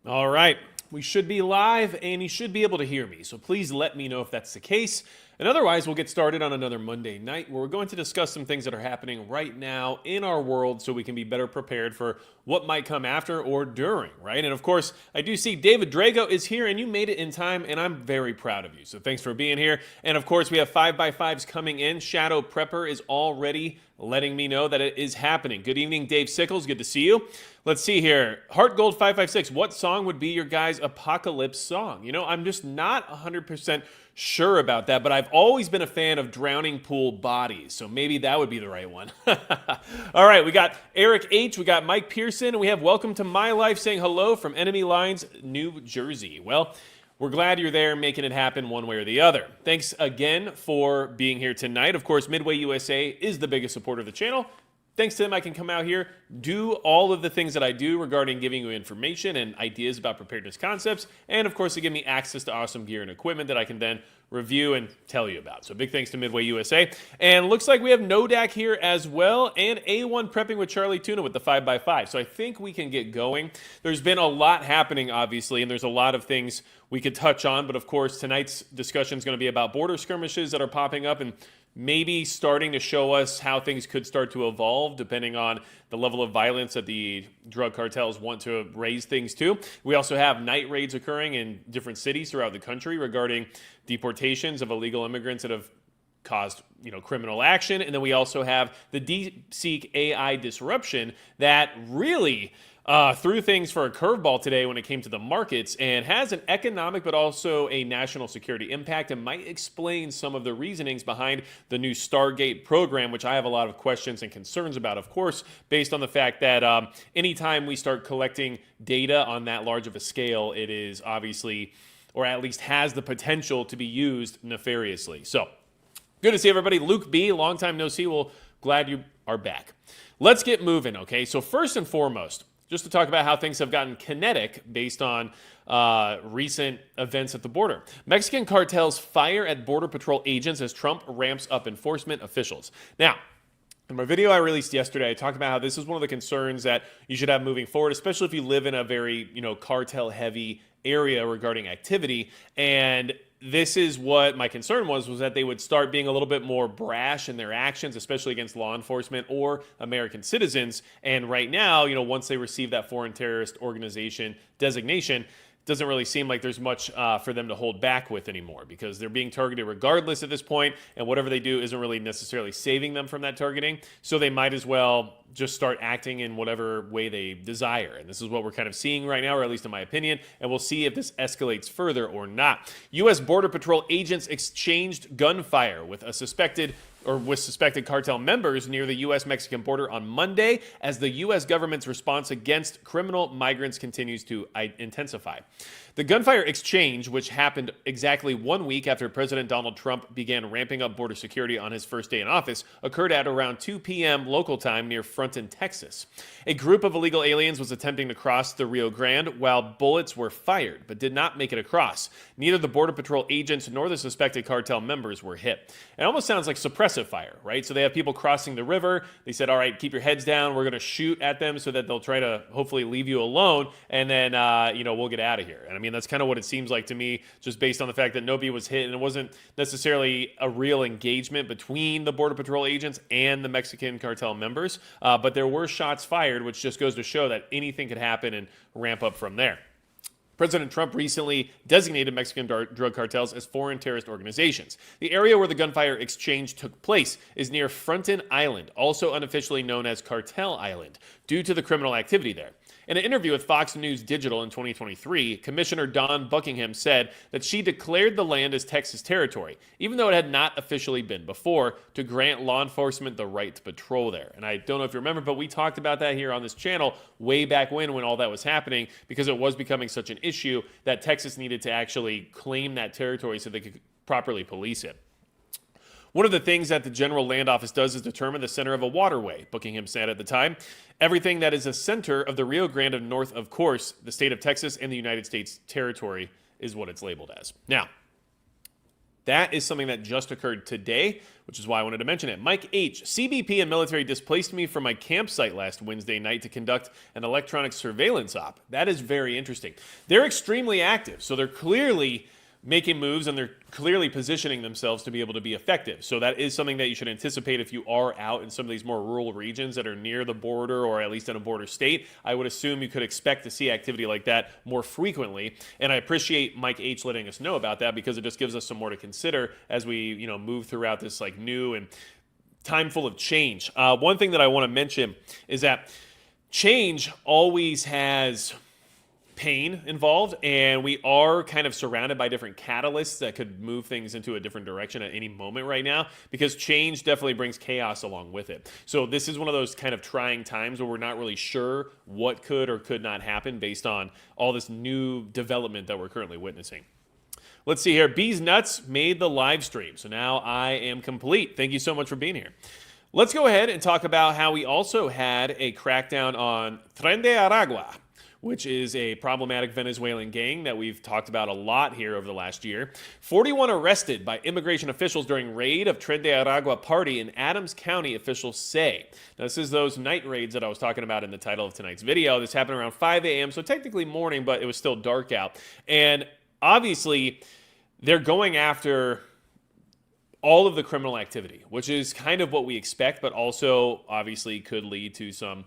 All right, we should be live and you should be able to hear me, so please let me know if that's the case. And otherwise, we'll get started on another Monday night where we're going to discuss some things that are happening right now in our world so we can be better prepared for what might come after or during, right? And of course, I do see David Drago is here and you made it in time and I'm very proud of you. So thanks for being here. And of course, we have 5x5s coming in. Shadow Prepper is already letting me know that it is happening. Good evening, Dave Sickles. Good to see you. Let's see here. Heart Gold 556. What song would be your guys' apocalypse song? You know, I'm just not 100% sure about that, but I've always been a fan of Drowning Pool Bodies, so maybe that would be the right one. All right, we got Eric H., we got Mike Pearson, and we have Welcome to My Life saying hello from Enemy Lines, New Jersey. Well, we're glad you're there making it happen one way or the other. Thanks again for being here tonight. Of course, Midway USA is the biggest supporter of the channel. Thanks to them, I can come out here, do all of the things that I do regarding giving you information and ideas about preparedness concepts, and of course, they give me access to awesome gear and equipment that I can then review and tell you about. So big thanks to Midway USA. And looks like we have Nodak here as well, and A1 Prepping with Charlie Tuna with the 5x5. So I think we can get going. There's been a lot happening, obviously, and there's a lot of things we could touch on, but of course, tonight's discussion is going to be about border skirmishes that are popping up and maybe starting to show us how things could start to evolve depending on the level of violence that the drug cartels want to raise things to. We also have night raids occurring in different cities throughout the country regarding deportations of illegal immigrants that have caused, criminal action. And then we also have the DeepSeek AI disruption that really threw things for a curveball today when it came to the markets and has an economic but also a national security impact and might explain some of the reasonings behind the new Stargate program, which I have a lot of questions and concerns about, of course, based on the fact that anytime we start collecting data on that large of a scale, it is obviously, or at least has the potential to be used nefariously. So, good to see everybody. Luke B., long time no see. Well, glad you are back. Let's get moving, okay? So first and foremost, just to talk about how things have gotten kinetic based on recent events at the border. Mexican cartels fire at Border Patrol agents as Trump ramps up enforcement officials. Now, in my video I released yesterday, I talked about how this is one of the concerns that you should have moving forward, especially if you live in a very, cartel-heavy area regarding activity. And this is what my concern was that they would start being a little bit more brash in their actions, especially against law enforcement or American citizens. And right now, once they receive that foreign terrorist organization designation, doesn't really seem like there's much for them to hold back with anymore because they're being targeted regardless at this point, and whatever they do isn't really necessarily saving them from that targeting. So they might as well just start acting in whatever way they desire. And this is what we're kind of seeing right now, or at least in my opinion, and we'll see if this escalates further or not. U.S. Border Patrol agents exchanged gunfire with suspected cartel members near the U.S.-Mexican border on Monday as the U.S. government's response against criminal migrants continues to intensify. The gunfire exchange, which happened exactly 1 week after President Donald Trump began ramping up border security on his first day in office, occurred at around 2 p.m. local time near Fronton, Texas. A group of illegal aliens was attempting to cross the Rio Grande while bullets were fired, but did not make it across. Neither the Border Patrol agents nor the suspected cartel members were hit. It almost sounds like suppressive fire, right? So they have people crossing the river. They said, all right, keep your heads down. We're going to shoot at them so that they'll try to hopefully leave you alone, and then, we'll get out of here. And I mean, that's kind of what it seems like to me, just based on the fact that nobody was hit, and it wasn't necessarily a real engagement between the Border Patrol agents and the Mexican cartel members, but there were shots fired, which just goes to show that anything could happen and ramp up from there. President Trump recently designated Mexican drug cartels as foreign terrorist organizations. The area where the gunfire exchange took place is near Fronton Island, also unofficially known as Cartel Island, due to the criminal activity there. In an interview with Fox News Digital in 2023, Commissioner Dawn Buckingham said that she declared the land as Texas territory, even though it had not officially been before, to grant law enforcement the right to patrol there. And I don't know if you remember, but we talked about that here on this channel way back when all that was happening, because it was becoming such an issue that Texas needed to actually claim that territory so they could properly police it. One of the things that the General Land Office does is determine the center of a waterway, Buckingham said at the time. Everything that is a center of the Rio Grande of North, of course, the state of Texas and the United States territory is what it's labeled as. Now, That is something that just occurred today, which is why I wanted to mention it. Mike H. CBP and military displaced me from my campsite last Wednesday night to conduct an electronic surveillance op. That is very interesting. They're extremely active, so they're clearly making moves and they're clearly positioning themselves to be able to be effective. So that is something that you should anticipate if you are out in some of these more rural regions that are near the border or at least in a border state. I would assume you could expect to see activity like that more frequently. And I appreciate Mike H letting us know about that because it just gives us some more to consider as we, move throughout this like new and time full of change. One thing that I want to mention is that change always has pain involved, and we are kind of surrounded by different catalysts that could move things into a different direction at any moment right now, because change definitely brings chaos along with it. So this is one of those kind of trying times where we're not really sure what could or could not happen based on all this new development that we're currently witnessing. Let's see here. Bees Nuts made the live stream, so now I am complete. Thank you so much for being here. Let's go ahead and talk about how we also had a crackdown on Tren de Aragua, which is a problematic Venezuelan gang that we've talked about a lot here over the last year. 41 arrested by immigration officials during raid of Tren de Aragua party in Adams County, officials say. Now, this is those night raids that I was talking about in the title of tonight's video. This happened around 5 a.m., so technically morning, but it was still dark out. And obviously, they're going after all of the criminal activity, which is kind of what we expect, but also obviously could lead to some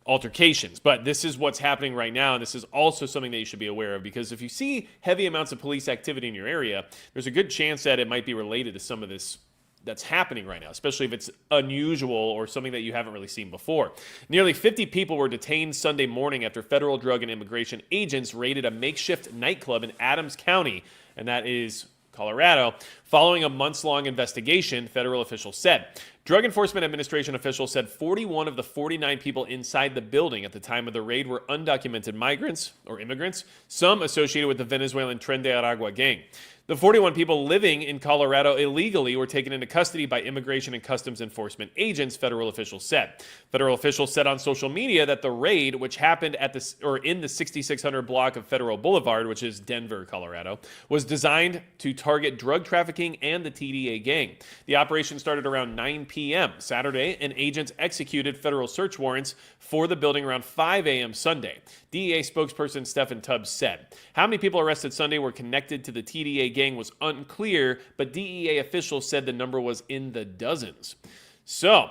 altercations. But this is what's happening right now, and this is also something that you should be aware of, because if you see heavy amounts of police activity in your area, there's a good chance that it might be related to some of this that's happening right now, especially if it's unusual or something that you haven't really seen before. Nearly 50 people were detained Sunday morning after federal drug and immigration agents raided a makeshift nightclub in Adams County, and that is Colorado, following a months-long investigation, federal officials said. Drug Enforcement Administration officials said 41 of the 49 people inside the building at the time of the raid were undocumented migrants or immigrants, some associated with the Venezuelan Tren de Aragua gang. The 41 people living in Colorado illegally were taken into custody by Immigration and Customs Enforcement agents, federal officials said. Federal officials said on social media that the raid, which happened in the 6600 block of Federal Boulevard, which is Denver, Colorado, was designed to target drug trafficking and the TDA gang. The operation started around 9 p.m. Saturday, and agents executed federal search warrants for the building around 5 a.m. Sunday. DEA spokesperson Stephen Tubbs said. How many people arrested Sunday were connected to the TDA gang was unclear, but DEA officials said the number was in the dozens. So,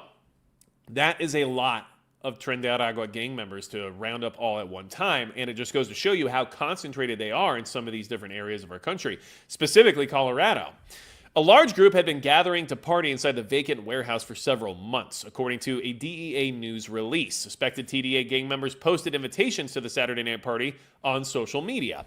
that is a lot of Tren de Aragua gang members to round up all at one time, and it just goes to show you how concentrated they are in some of these different areas of our country, specifically Colorado. A large group had been gathering to party inside the vacant warehouse for several months, according to a DEA news release. Suspected TDA gang members posted invitations to the Saturday night party on social media.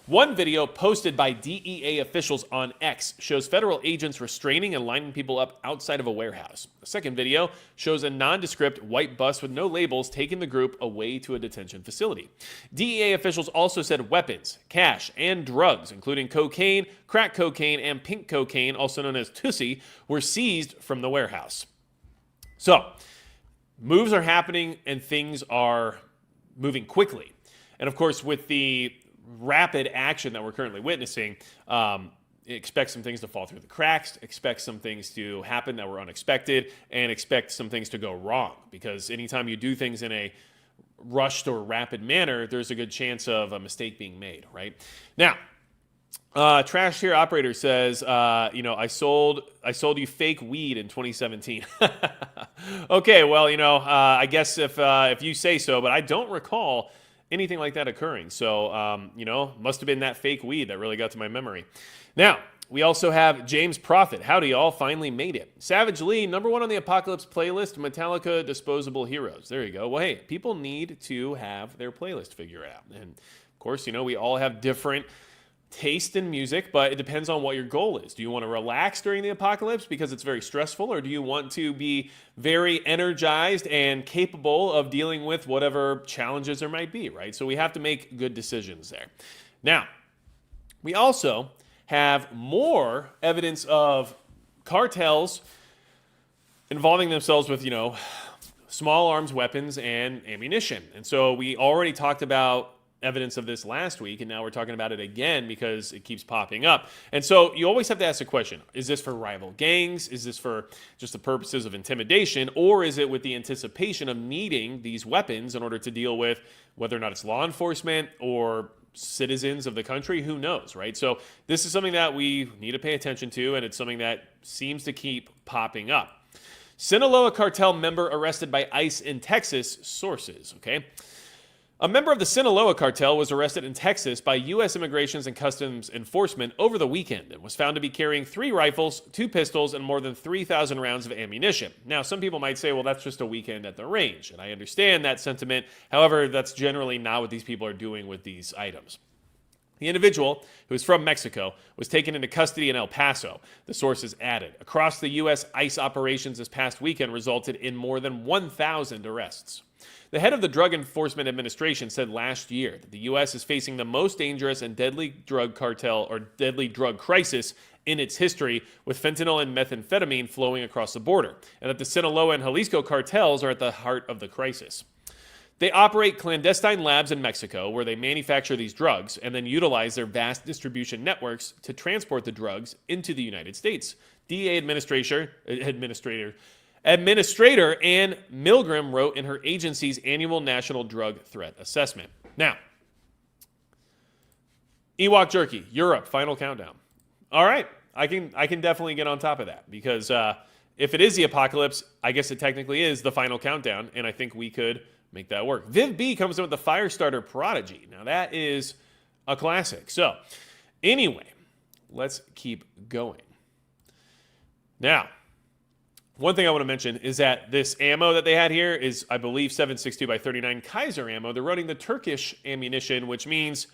One video posted by DEA officials on X shows federal agents restraining and lining people up outside of a warehouse. A second video shows a nondescript white bus with no labels taking the group away to a detention facility. DEA officials also said weapons, cash, and drugs, including cocaine, crack cocaine, and pink cocaine, also known as Tussie, were seized from the warehouse. So, moves are happening and things are moving quickly. And of course, with the rapid action that we're currently witnessing, expect some things to fall through the cracks, expect some things to happen that were unexpected, and expect some things to go wrong. Because anytime you do things in a rushed or rapid manner, there's a good chance of a mistake being made, right? Now, Trash Here Operator says, I sold you fake weed in 2017. Okay, well, I guess if you say so, but I don't recall anything like that occurring. So, must have been that fake weed that really got to my memory. Now, we also have James Prophet. Howdy, y'all. Finally made it. Savage Lee, #1 on the Apocalypse playlist, Metallica Disposable Heroes. There you go. Well, hey, people need to have their playlist figured out. And, of course, we all have different taste in music, but it depends on what your goal is. Do you want to relax during the apocalypse because it's very stressful, or do you want to be very energized and capable of dealing with whatever challenges there might be, right? So we have to make good decisions there. Now, we also have more evidence of cartels involving themselves with, small arms weapons and ammunition. And so we already talked about evidence of this last week, and now we're talking about it again because it keeps popping up. And so you always have to ask the question, is this for rival gangs? Is this for just the purposes of intimidation? Or is it with the anticipation of needing these weapons in order to deal with whether or not it's law enforcement or citizens of the country? Who knows, right? So this is something that we need to pay attention to, and it's something that seems to keep popping up. Sinaloa cartel member arrested by ICE in Texas, sources, okay? A member of the Sinaloa cartel was arrested in Texas by U.S. Immigration and Customs Enforcement over the weekend and was found to be carrying 3 rifles, 2 pistols, and more than 3,000 rounds of ammunition. Now, some people might say, well, that's just a weekend at the range, and I understand that sentiment. However, that's generally not what these people are doing with these items. The individual, who is from Mexico, was taken into custody in El Paso, the sources added. Across the U.S., ICE operations this past weekend resulted in more than 1,000 arrests. The head of the Drug Enforcement Administration said last year that the U.S. is facing the most dangerous and deadly drug cartel or deadly drug crisis in its history, with fentanyl and methamphetamine flowing across the border, and that the Sinaloa and Jalisco cartels are at the heart of the crisis. They operate clandestine labs in Mexico where they manufacture these drugs and then utilize their vast distribution networks to transport the drugs into the United States. DEA Administrator Ann Milgram wrote in her agency's annual National Drug Threat Assessment. Now, Ewok jerky, Europe, final countdown. All right, I can definitely get on top of that because if it is the apocalypse, I guess it technically is the final countdown, and I think we could make that work. Viv B comes in with the Firestarter Prodigy. Now that is a classic. So anyway, let's keep going. Now, one thing I want to mention is that this ammo that they had here is, I believe, 7.62 by 39 Kaiser ammo. They're running the Turkish ammunition, which means,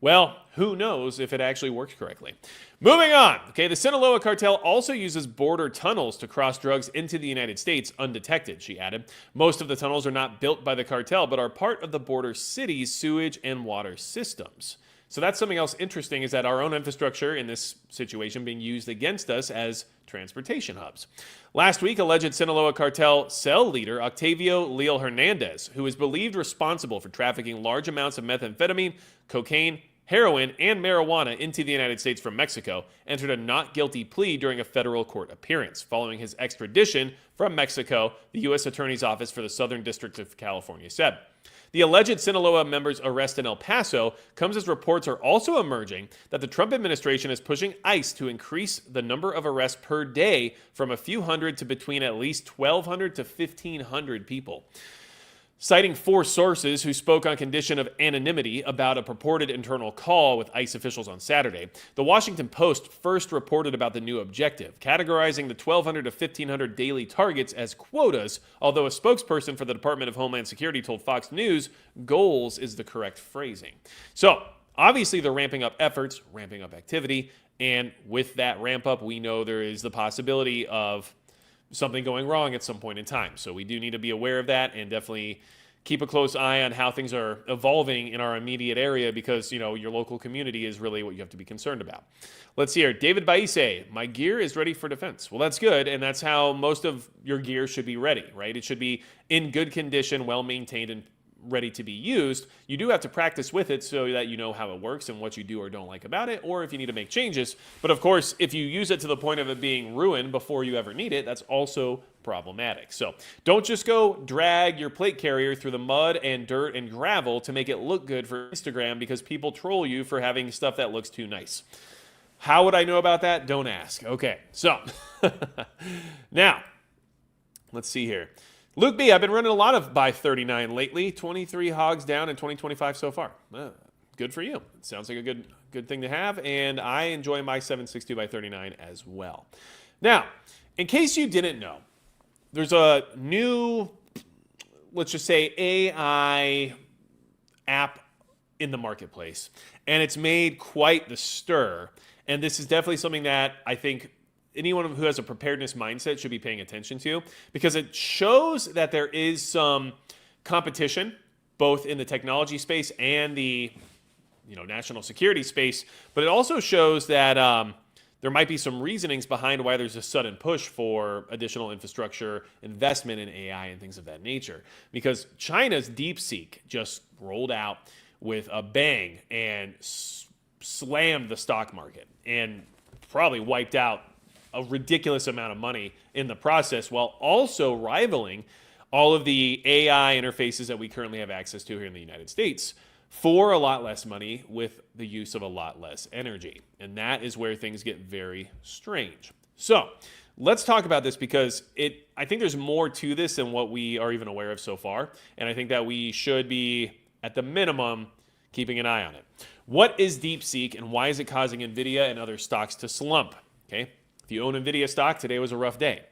well, who knows if it actually works correctly. Moving on. Okay, the Sinaloa cartel also uses border tunnels to cross drugs into the United States undetected, she added. Most of the tunnels are not built by the cartel, but are part of the border city's sewage and water systems. So that's something else interesting, is that our own infrastructure in this situation being used against us as transportation hubs. Last week, alleged Sinaloa cartel cell leader Octavio Leal Hernandez, who is believed responsible for trafficking large amounts of methamphetamine, cocaine, heroin, and marijuana into the United States from Mexico, entered a not guilty plea during a federal court appearance. Following his extradition from Mexico, the U.S. Attorney's Office for the Southern District of California said. The alleged Sinaloa member's arrest in El Paso comes as reports are also emerging that the Trump administration is pushing ICE to increase the number of arrests per day from a few hundred to between at least 1,200 to 1,500 people. Citing 4 sources who spoke on condition of anonymity about a purported internal call with ICE officials on Saturday, the Washington Post first reported about the new objective, categorizing the 1,200 to 1,500 daily targets as quotas, although a spokesperson for the Department of Homeland Security told Fox News goals is the correct phrasing. So, obviously they're ramping up efforts, ramping up activity, and with that ramp up, we know there is the possibility of something going wrong at some point in time. So we do need to be aware of that and definitely keep a close eye on how things are evolving in our immediate area because, you know, your local community is really what you have to be concerned about. Let's see here. David Baise, my gear is ready for defense. Well, that's good, and that's how most of your gear should be ready, right? It should be in good condition, well-maintained, and ready to be used. You do have to practice with it so that you know how it works and what you do or don't like about it, or if you need to make changes. But of course, if you use it to the point of it being ruined before you ever need it, that's also problematic. So don't just go drag your plate carrier through the mud and dirt and gravel to make it look good for Instagram because people troll you for having stuff that looks too nice. How would I know about that? Don't ask. Okay, so now let's see here. Luke B, I've been running a lot of by 39 lately. 23 hogs down in 2025 so far. Good for you. It sounds like a good thing to have, and I enjoy my 7.62 by 39 as well. Now, in case you didn't know, there's a new, let's just say, AI app in the marketplace, and it's made quite the stir. And this is definitely something that I think anyone who has a preparedness mindset should be paying attention to, because it shows that there is some competition both in the technology space and the national security space, but it also shows that there might be some reasonings behind why there's a sudden push for additional infrastructure investment in AI and things of that nature. Because China's DeepSeek just rolled out with a bang and slammed the stock market and probably wiped out a ridiculous amount of money in the process, while also rivaling all of the AI interfaces that we currently have access to here in the United States for a lot less money with the use of a lot less energy. And that is where things get very strange. So let's talk about this, because I think there's more to this than what we are even aware of so far. And I think that we should be, at the minimum, keeping an eye on it. What is DeepSeek, and why is it causing NVIDIA and other stocks to slump? Okay, if you own NVIDIA stock, today was a rough day.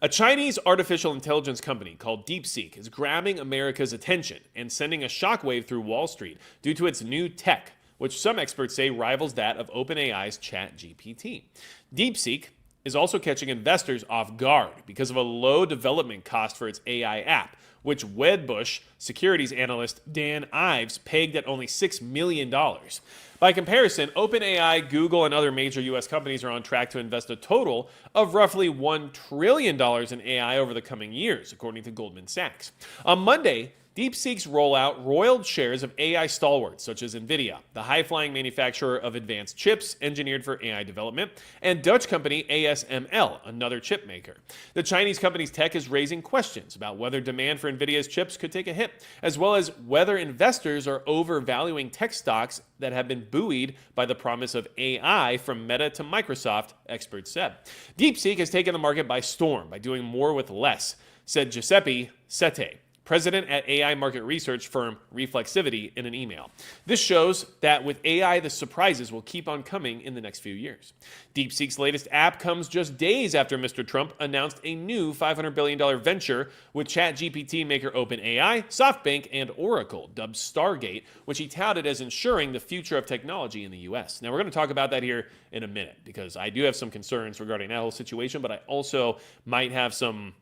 A Chinese artificial intelligence company called DeepSeek is grabbing America's attention and sending a shockwave through Wall Street due to its new tech, which some experts say rivals that of OpenAI's ChatGPT. DeepSeek is also catching investors off guard because of a low development cost for its AI app, which Wedbush securities analyst Dan Ives pegged at only $6 million. By comparison, OpenAI, Google, and other major U.S. companies are on track to invest a total of roughly $1 trillion in AI over the coming years, according to Goldman Sachs. On Monday, DeepSeek's rollout roiled shares of AI stalwarts such as NVIDIA, the high-flying manufacturer of advanced chips engineered for AI development, and Dutch company ASML, another chip maker. The Chinese company's tech is raising questions about whether demand for NVIDIA's chips could take a hit, as well as whether investors are overvaluing tech stocks that have been buoyed by the promise of AI from Meta to Microsoft, experts said. DeepSeek has taken the market by storm by doing more with less, said Giuseppe Sette, president at AI market research firm Reflexivity, in an email. This shows that with AI, the surprises will keep on coming in the next few years. DeepSeek's latest app comes just days after Mr. Trump announced a new $500 billion venture with ChatGPT maker OpenAI, SoftBank, and Oracle, dubbed Stargate, which he touted as ensuring the future of technology in the U.S. Now, we're going to talk about that here in a minute, because I do have some concerns regarding that whole situation, but I also might have some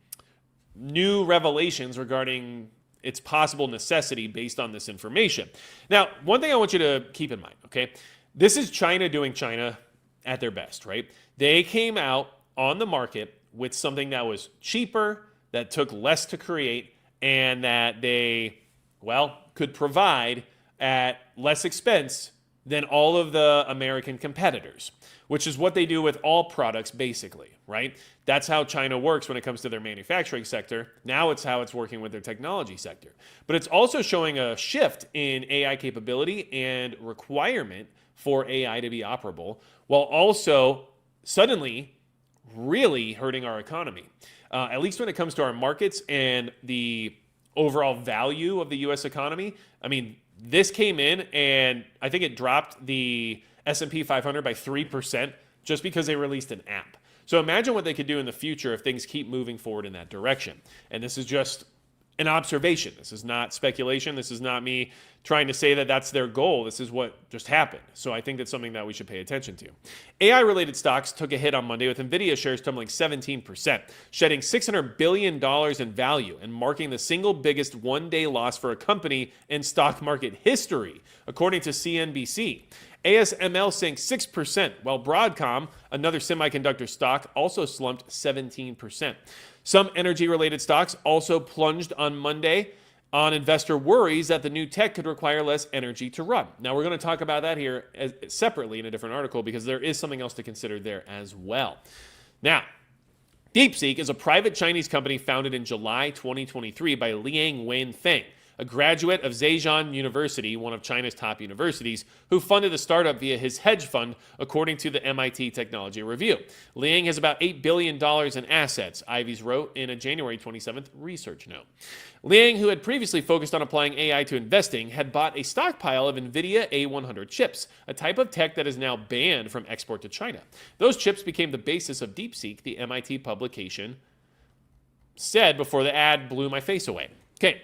new revelations regarding its possible necessity based on this information. Now, one thing I want you to keep in mind, okay? This is China doing China at their best, right? They came out on the market with something that was cheaper, that took less to create, and that they, well, could provide at less expense than all of the American competitors, which is what they do with all products basically, right? That's how China works when it comes to their manufacturing sector. Now it's how it's working with their technology sector. But it's also showing a shift in AI capability and requirement for AI to be operable, while also suddenly really hurting our economy, at least when it comes to our markets and the overall value of the U.S. economy. I mean, this came in and I think it dropped the S&P 500 by 3% just because they released an app. So imagine what they could do in the future if things keep moving forward in that direction. And this is just an observation. This is not speculation. This is not me trying to say that that's their goal. This is what just happened. So I think that's something that we should pay attention to. AI-related stocks took a hit on Monday, with NVIDIA shares tumbling 17%, shedding $600 billion in value and marking the single biggest one-day loss for a company in stock market history, according to CNBC. ASML sank 6%, while Broadcom, another semiconductor stock, also slumped 17%. Some energy-related stocks also plunged on Monday on investor worries that the new tech could require less energy to run. Now, we're going to talk about that here separately in a different article, because there is something else to consider there as well. Now, DeepSeek is a private Chinese company founded in July 2023 by Liang Wenfeng, a graduate of Zhejiang University, one of China's top universities, who funded the startup via his hedge fund, according to the MIT Technology Review. Liang has about $8 billion in assets, Ives wrote in a January 27th research note. Liang, who had previously focused on applying AI to investing, had bought a stockpile of NVIDIA A100 chips, a type of tech that is now banned from export to China. Those chips became the basis of DeepSeek, the MIT publication said before the ad blew my face away. Okay.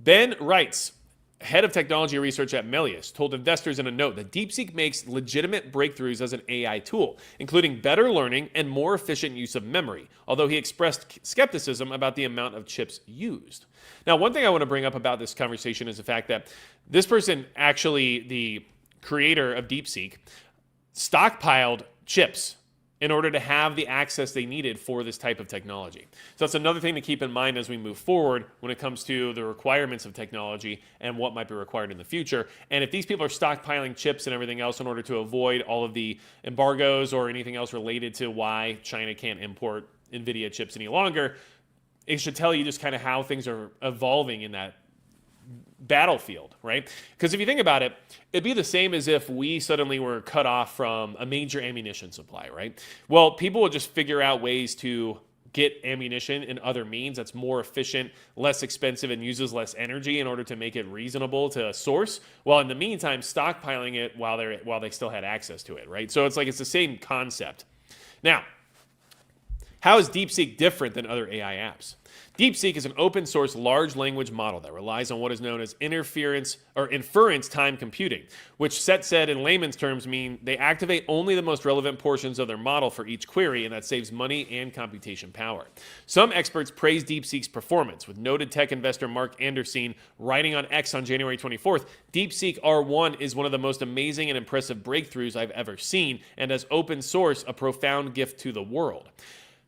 Ben Reitz, head of technology research at Melius, told investors in a note that DeepSeek makes legitimate breakthroughs as an AI tool, including better learning and more efficient use of memory, although he expressed skepticism about the amount of chips used. Now, one thing I want to bring up about this conversation is the fact that this person, actually the creator of DeepSeek, stockpiled chips in order to have the access they needed for this type of technology. So that's another thing to keep in mind as we move forward when it comes to the requirements of technology and what might be required in the future. And if these people are stockpiling chips and everything else in order to avoid all of the embargoes or anything else related to why China can't import NVIDIA chips any longer, it should tell you just kind of how things are evolving in that battlefield, right? Because if you think about it, it'd be the same as if we suddenly were cut off from a major ammunition supply, right? Well, people will just figure out ways to get ammunition in other means that's more efficient, less expensive, and uses less energy in order to make it reasonable to source, while in the meantime stockpiling it while they still had access to it, right? So it's like it's the same concept. Now, how is DeepSeek different than other AI apps? DeepSeek is an open source large language model that relies on what is known as inference time computing, which said in layman's terms mean they activate only the most relevant portions of their model for each query, and that saves money and computation power. Some experts praise DeepSeek's performance, with noted tech investor Mark Anderson writing on X on January 24th, DeepSeek R1 is one of the most amazing and impressive breakthroughs I've ever seen, and as open source, a profound gift to the world.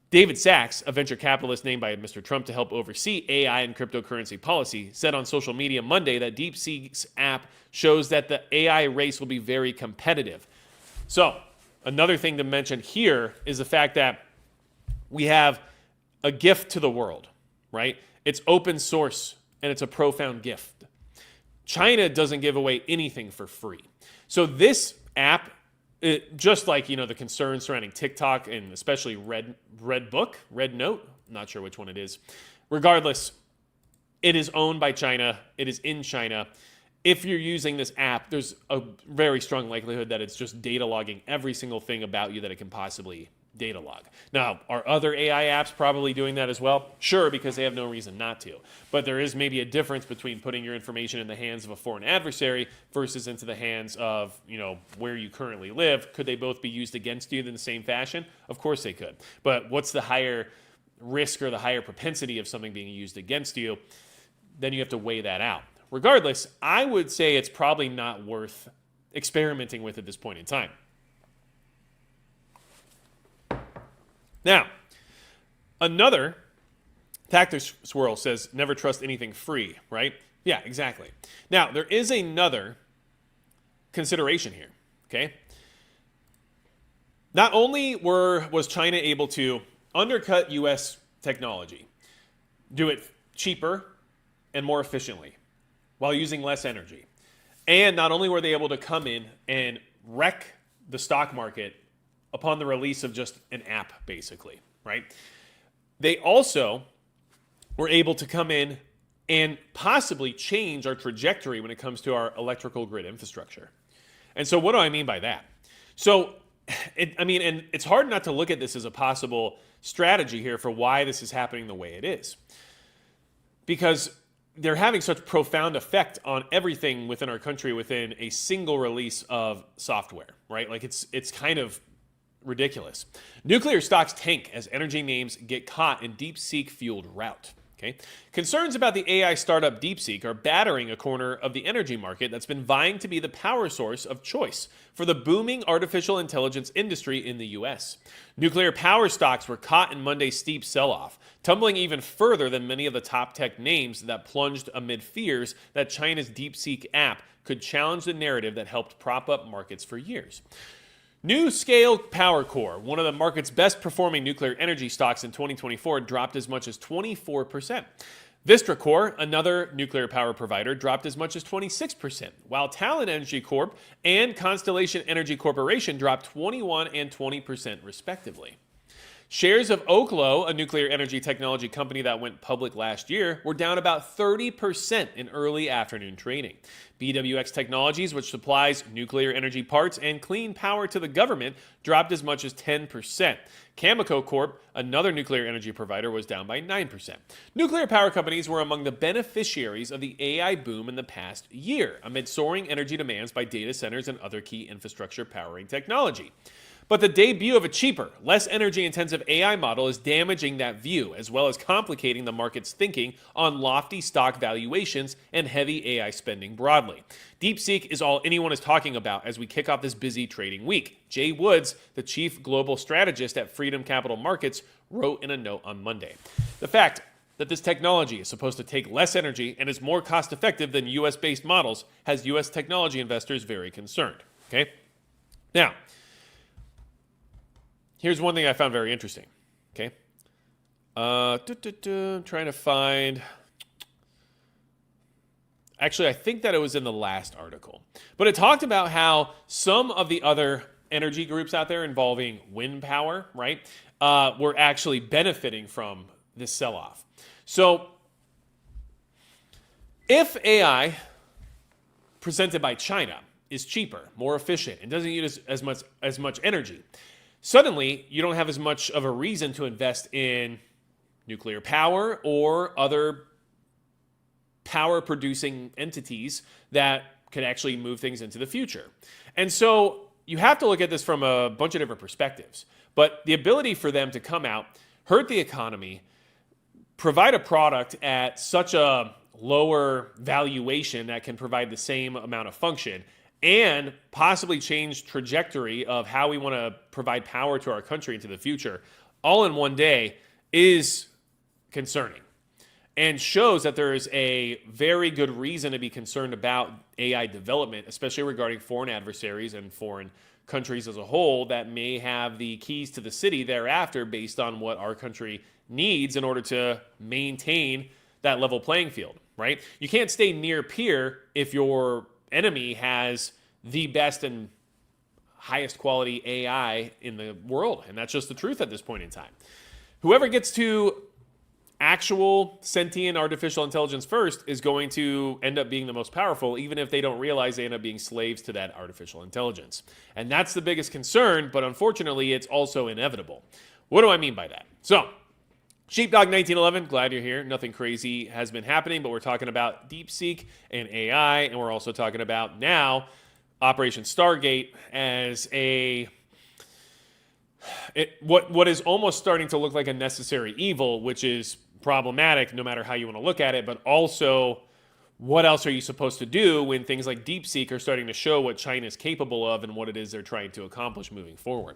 David Sachs, a venture capitalist named by Mr. Trump to help oversee AI and cryptocurrency policy, said on social media Monday that DeepSeek's app shows that the AI race will be very competitive. So, another thing to mention here is the fact that we have a gift to the world, right? It's open source and it's a profound gift. China doesn't give away anything for free. So this app, just like, the concerns surrounding TikTok and especially Red Note, not sure which one it is. Regardless, it is owned by China. It is in China. If you're using this app, there's a very strong likelihood that it's just data logging every single thing about you that it can possibly data log. Now, are other AI apps probably doing that as well? Sure, because they have no reason not to. But there is maybe a difference between putting your information in the hands of a foreign adversary versus into the hands of, where you currently live. Could they both be used against you in the same fashion? Of course they could. But what's the higher risk or the higher propensity of something being used against you? Then you have to weigh that out. Regardless, I would say it's probably not worth experimenting with at this point in time. Now, another Tactic Swirl says, never trust anything free, right? Yeah, exactly. Now, there is another consideration here, okay? Not only was China able to undercut U.S. technology, do it cheaper and more efficiently while using less energy, and not only were they able to come in and wreck the stock market upon the release of just an app, basically, right? They also were able to come in and possibly change our trajectory when it comes to our electrical grid infrastructure. And so what do I mean by that? So, and it's hard not to look at this as a possible strategy here for why this is happening the way it is. Because they're having such profound effect on everything within our country within a single release of software, right? Like it's kind of ridiculous. Nuclear stocks tank as energy names get caught in DeepSeek-fueled rout. Okay? Concerns about the AI startup DeepSeek are battering a corner of the energy market that's been vying to be the power source of choice for the booming artificial intelligence industry in the U.S. Nuclear power stocks were caught in Monday's steep sell-off, tumbling even further than many of the top tech names that plunged amid fears that China's DeepSeek app could challenge the narrative that helped prop up markets for years. NuScale Power Core, one of the market's best performing nuclear energy stocks in 2024, dropped as much as 24%. Vistra Core, another nuclear power provider, dropped as much as 26%, while Talon Energy Corp and Constellation Energy Corporation dropped 21 and 20% respectively. Shares of Oklo, a nuclear energy technology company that went public last year, were down about 30% in early afternoon trading. BWX Technologies, which supplies nuclear energy parts and clean power to the government, dropped as much as 10%. Cameco Corp, another nuclear energy provider, was down by 9%. Nuclear power companies were among the beneficiaries of the AI boom in the past year, amid soaring energy demands by data centers and other key infrastructure powering technology. But the debut of a cheaper, less energy-intensive AI model is damaging that view, as well as complicating the market's thinking on lofty stock valuations and heavy AI spending broadly. DeepSeek is all anyone is talking about as we kick off this busy trading week. Jay Woods, the chief global strategist at Freedom Capital Markets, wrote in a note on Monday. The fact that this technology is supposed to take less energy and is more cost-effective than US-based models has US technology investors very concerned. Okay? Now, here's one thing I found very interesting. Okay? I'm trying to find... Actually, I think that it was in the last article. But it talked about how some of the other energy groups out there involving wind power, right, were actually benefiting from this sell-off. So if AI presented by China is cheaper, more efficient, and doesn't use as much energy, suddenly you don't have as much of a reason to invest in nuclear power or other power-producing entities that could actually move things into the future. And so you have to look at this from a bunch of different perspectives. But the ability for them to come out, hurt the economy, provide a product at such a lower valuation that can provide the same amount of function, and possibly change trajectory of how we want to provide power to our country into the future, all in one day, is concerning. And shows that there is a very good reason to be concerned about AI development, especially regarding foreign adversaries and foreign countries as a whole that may have the keys to the city thereafter based on what our country needs in order to maintain that level playing field, right? You can't stay near peer if your enemy has the best and highest quality AI in the world, and that's just the truth at this point in time. Whoever gets to actual sentient artificial intelligence first is going to end up being the most powerful, even if they don't realize they end up being slaves to that artificial intelligence. And that's the biggest concern, but unfortunately, it's also inevitable. What do I mean by that? So, Sheepdog 1911, glad you're here. Nothing crazy has been happening, but we're talking about DeepSeek and AI, and we're also talking about now Operation Stargate as what is almost starting to look like a necessary evil, which is problematic no matter how you want to look at it, but also what else are you supposed to do when things like DeepSeek are starting to show what China is capable of and what it is they're trying to accomplish moving forward.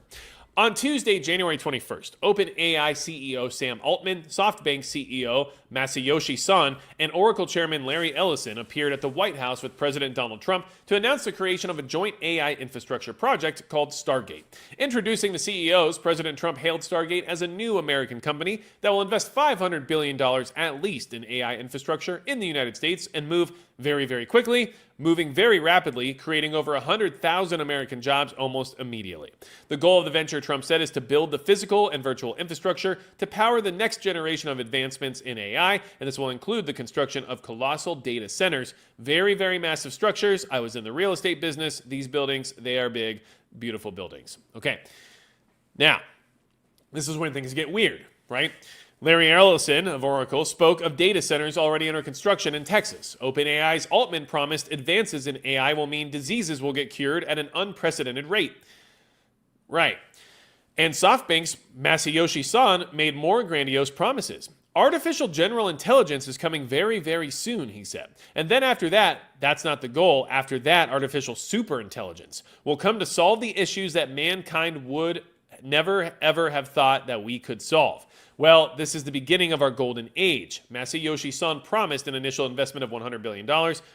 On Tuesday, January 21st, OpenAI CEO Sam Altman, SoftBank CEO Masayoshi Son, and Oracle Chairman Larry Ellison appeared at the White House with President Donald Trump to announce the creation of a joint AI infrastructure project called Stargate. Introducing the CEOs, President Trump hailed Stargate as a new American company that will invest $500 billion at least in AI infrastructure in the United States and move very, very quickly, moving very rapidly, creating over 100,000 American jobs almost immediately. The goal of the venture, Trump said, is to build the physical and virtual infrastructure to power the next generation of advancements in AI, and this will include the construction of colossal data centers. Very, very massive structures. I was in the real estate business. These buildings, they are big, beautiful buildings. Okay. Now, this is when things get weird, right? Larry Ellison of Oracle spoke of data centers already under construction in Texas. OpenAI's Altman promised advances in AI will mean diseases will get cured at an unprecedented rate. Right. And SoftBank's Masayoshi Son made more grandiose promises. Artificial general intelligence is coming very, very soon, he said. And then after that, that's not the goal. After that, artificial superintelligence will come to solve the issues that mankind would never, ever have thought that we could solve. Well, this is the beginning of our golden age. Masayoshi Son promised an initial investment of $100 billion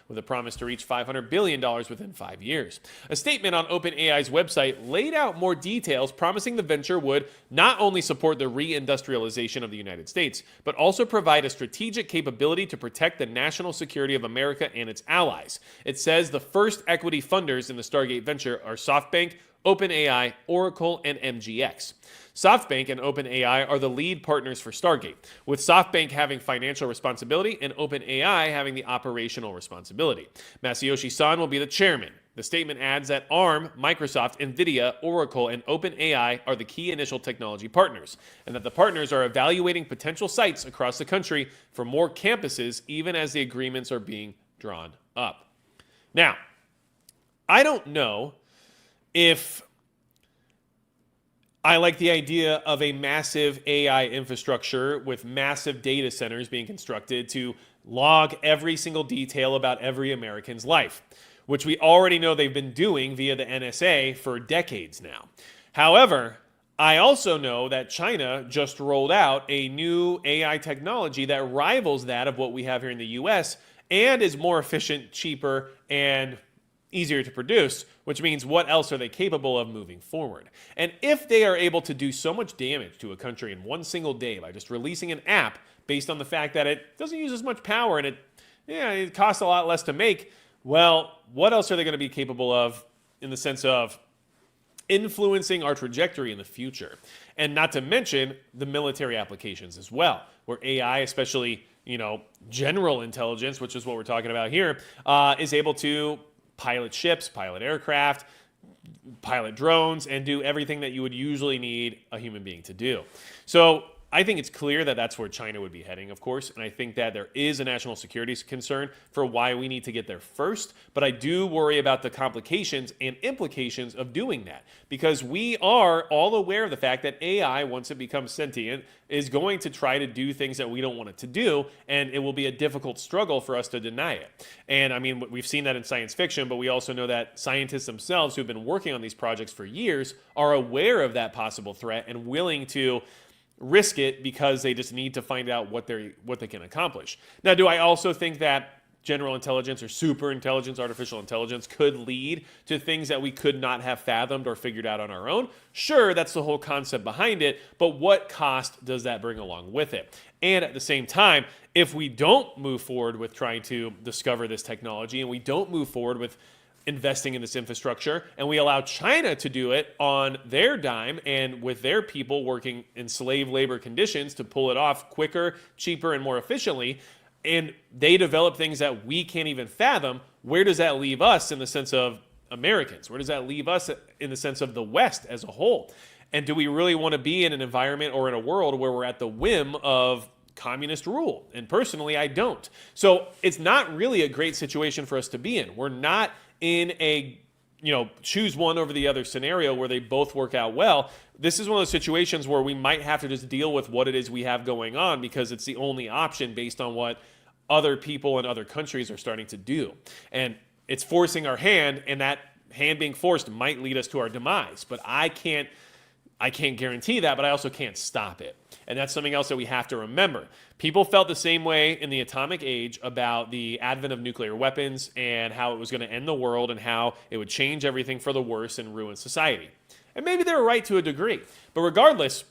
with a promise to reach $500 billion within 5 years. A statement on OpenAI's website laid out more details, promising the venture would not only support the reindustrialization of the United States, but also provide a strategic capability to protect the national security of America and its allies. It says the first equity funders in the Stargate venture are SoftBank, OpenAI, Oracle, and MGX. SoftBank and OpenAI are the lead partners for Stargate, with SoftBank having financial responsibility and OpenAI having the operational responsibility. Masayoshi Son will be the chairman. The statement adds that ARM, Microsoft, NVIDIA, Oracle, and OpenAI are the key initial technology partners, and that the partners are evaluating potential sites across the country for more campuses even as the agreements are being drawn up. Now, I don't know if I like the idea of a massive AI infrastructure with massive data centers being constructed to log every single detail about every American's life, which we already know they've been doing via the NSA for decades now. However, I also know that China just rolled out a new AI technology that rivals that of what we have here in the US and is more efficient, cheaper, and easier to produce, which means what else are they capable of moving forward? And if they are able to do so much damage to a country in one single day by just releasing an app based on the fact that it doesn't use as much power and it costs a lot less to make, well, what else are they going to be capable of in the sense of influencing our trajectory in the future? And not to mention the military applications as well, where AI, especially, general intelligence, which is what we're talking about here, is able to pilot ships, pilot aircraft, pilot drones, and do everything that you would usually need a human being to do. So I think it's clear that that's where China would be heading, of course, and I think that there is a national security concern for why we need to get there first, but I do worry about the complications and implications of doing that, because we are all aware of the fact that AI, once it becomes sentient, is going to try to do things that we don't want it to do, and it will be a difficult struggle for us to deny it. And I mean, we've seen that in science fiction, but we also know that scientists themselves who've been working on these projects for years are aware of that possible threat and willing to risk it because they just need to find out what they can accomplish. Now, do I also think that general intelligence or super intelligence, artificial intelligence, could lead to things that we could not have fathomed or figured out on our own? Sure, that's the whole concept behind it, but what cost does that bring along with it? And at the same time, if we don't move forward with trying to discover this technology and we don't move forward with investing in this infrastructure, and we allow China to do it on their dime and with their people working in slave labor conditions to pull it off quicker, cheaper, and more efficiently, and they develop things that we can't even fathom, where does that leave us in the sense of Americans? Where does that leave us in the sense of the West as a whole? And do we really want to be in an environment or in a world where we're at the whim of communist rule? And personally, I don't. So it's not really a great situation for us to be in. We're not in a, choose one over the other scenario where they both work out well. This is one of those situations where we might have to just deal with what it is we have going on because it's the only option based on what other people in other countries are starting to do. And it's forcing our hand, and that hand being forced might lead us to our demise. But I can't guarantee that, but I also can't stop it. And that's something else that we have to remember. People felt the same way in the atomic age about the advent of nuclear weapons and how it was going to end the world and how it would change everything for the worse and ruin society. And maybe they were right to a degree. But regardless,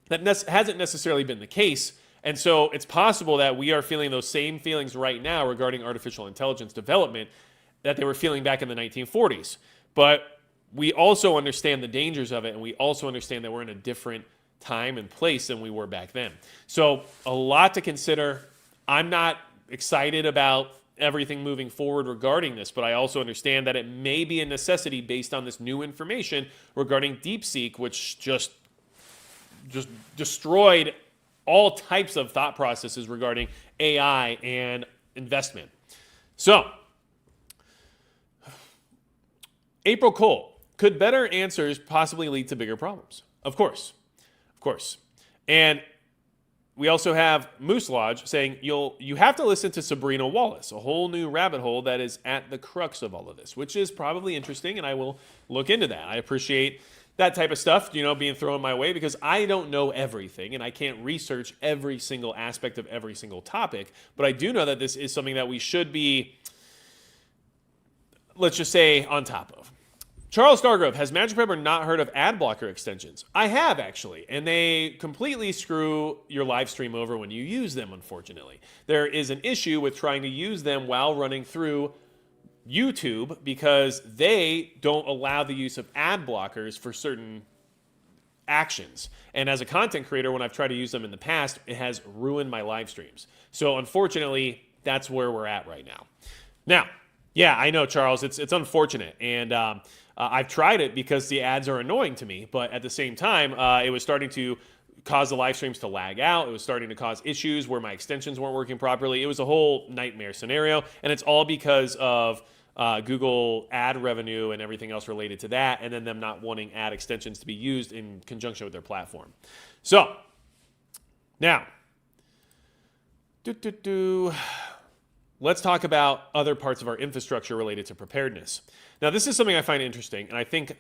that hasn't necessarily been the case. And so it's possible that we are feeling those same feelings right now regarding artificial intelligence development that they were feeling back in the 1940s. But we also understand the dangers of it, and we also understand that we're in a different time and place than we were back then. So a lot to consider. I'm not excited about everything moving forward regarding this, but I also understand that it may be a necessity based on this new information regarding DeepSeek, which just destroyed all types of thought processes regarding AI and investment. So, April Cole, could better answers possibly lead to bigger problems? Of course. And we also have Moose Lodge saying you have to listen to Sabrina Wallace, a whole new rabbit hole that is at the crux of all of this, which is probably interesting, and I will look into that. I appreciate that type of stuff, being thrown my way, because I don't know everything and I can't research every single aspect of every single topic, but I do know that this is something that we should be, let's just say, on top of. Charles Stargrove, has Magic Prepper not heard of ad blocker extensions? I have, actually, and they completely screw your live stream over when you use them, unfortunately. There is an issue with trying to use them while running through YouTube because they don't allow the use of ad blockers for certain actions. And as a content creator, when I've tried to use them in the past, it has ruined my live streams. So unfortunately, that's where we're at right now. Now, yeah, I know, Charles, it's unfortunate. And I've tried it because the ads are annoying to me, but at the same time, it was starting to cause the live streams to lag out. It was starting to cause issues where my extensions weren't working properly. It was a whole nightmare scenario, and it's all because of Google ad revenue and everything else related to that, and then them not wanting ad extensions to be used in conjunction with their platform. So now, let's talk about other parts of our infrastructure related to preparedness. Now, this is something I find interesting, and I think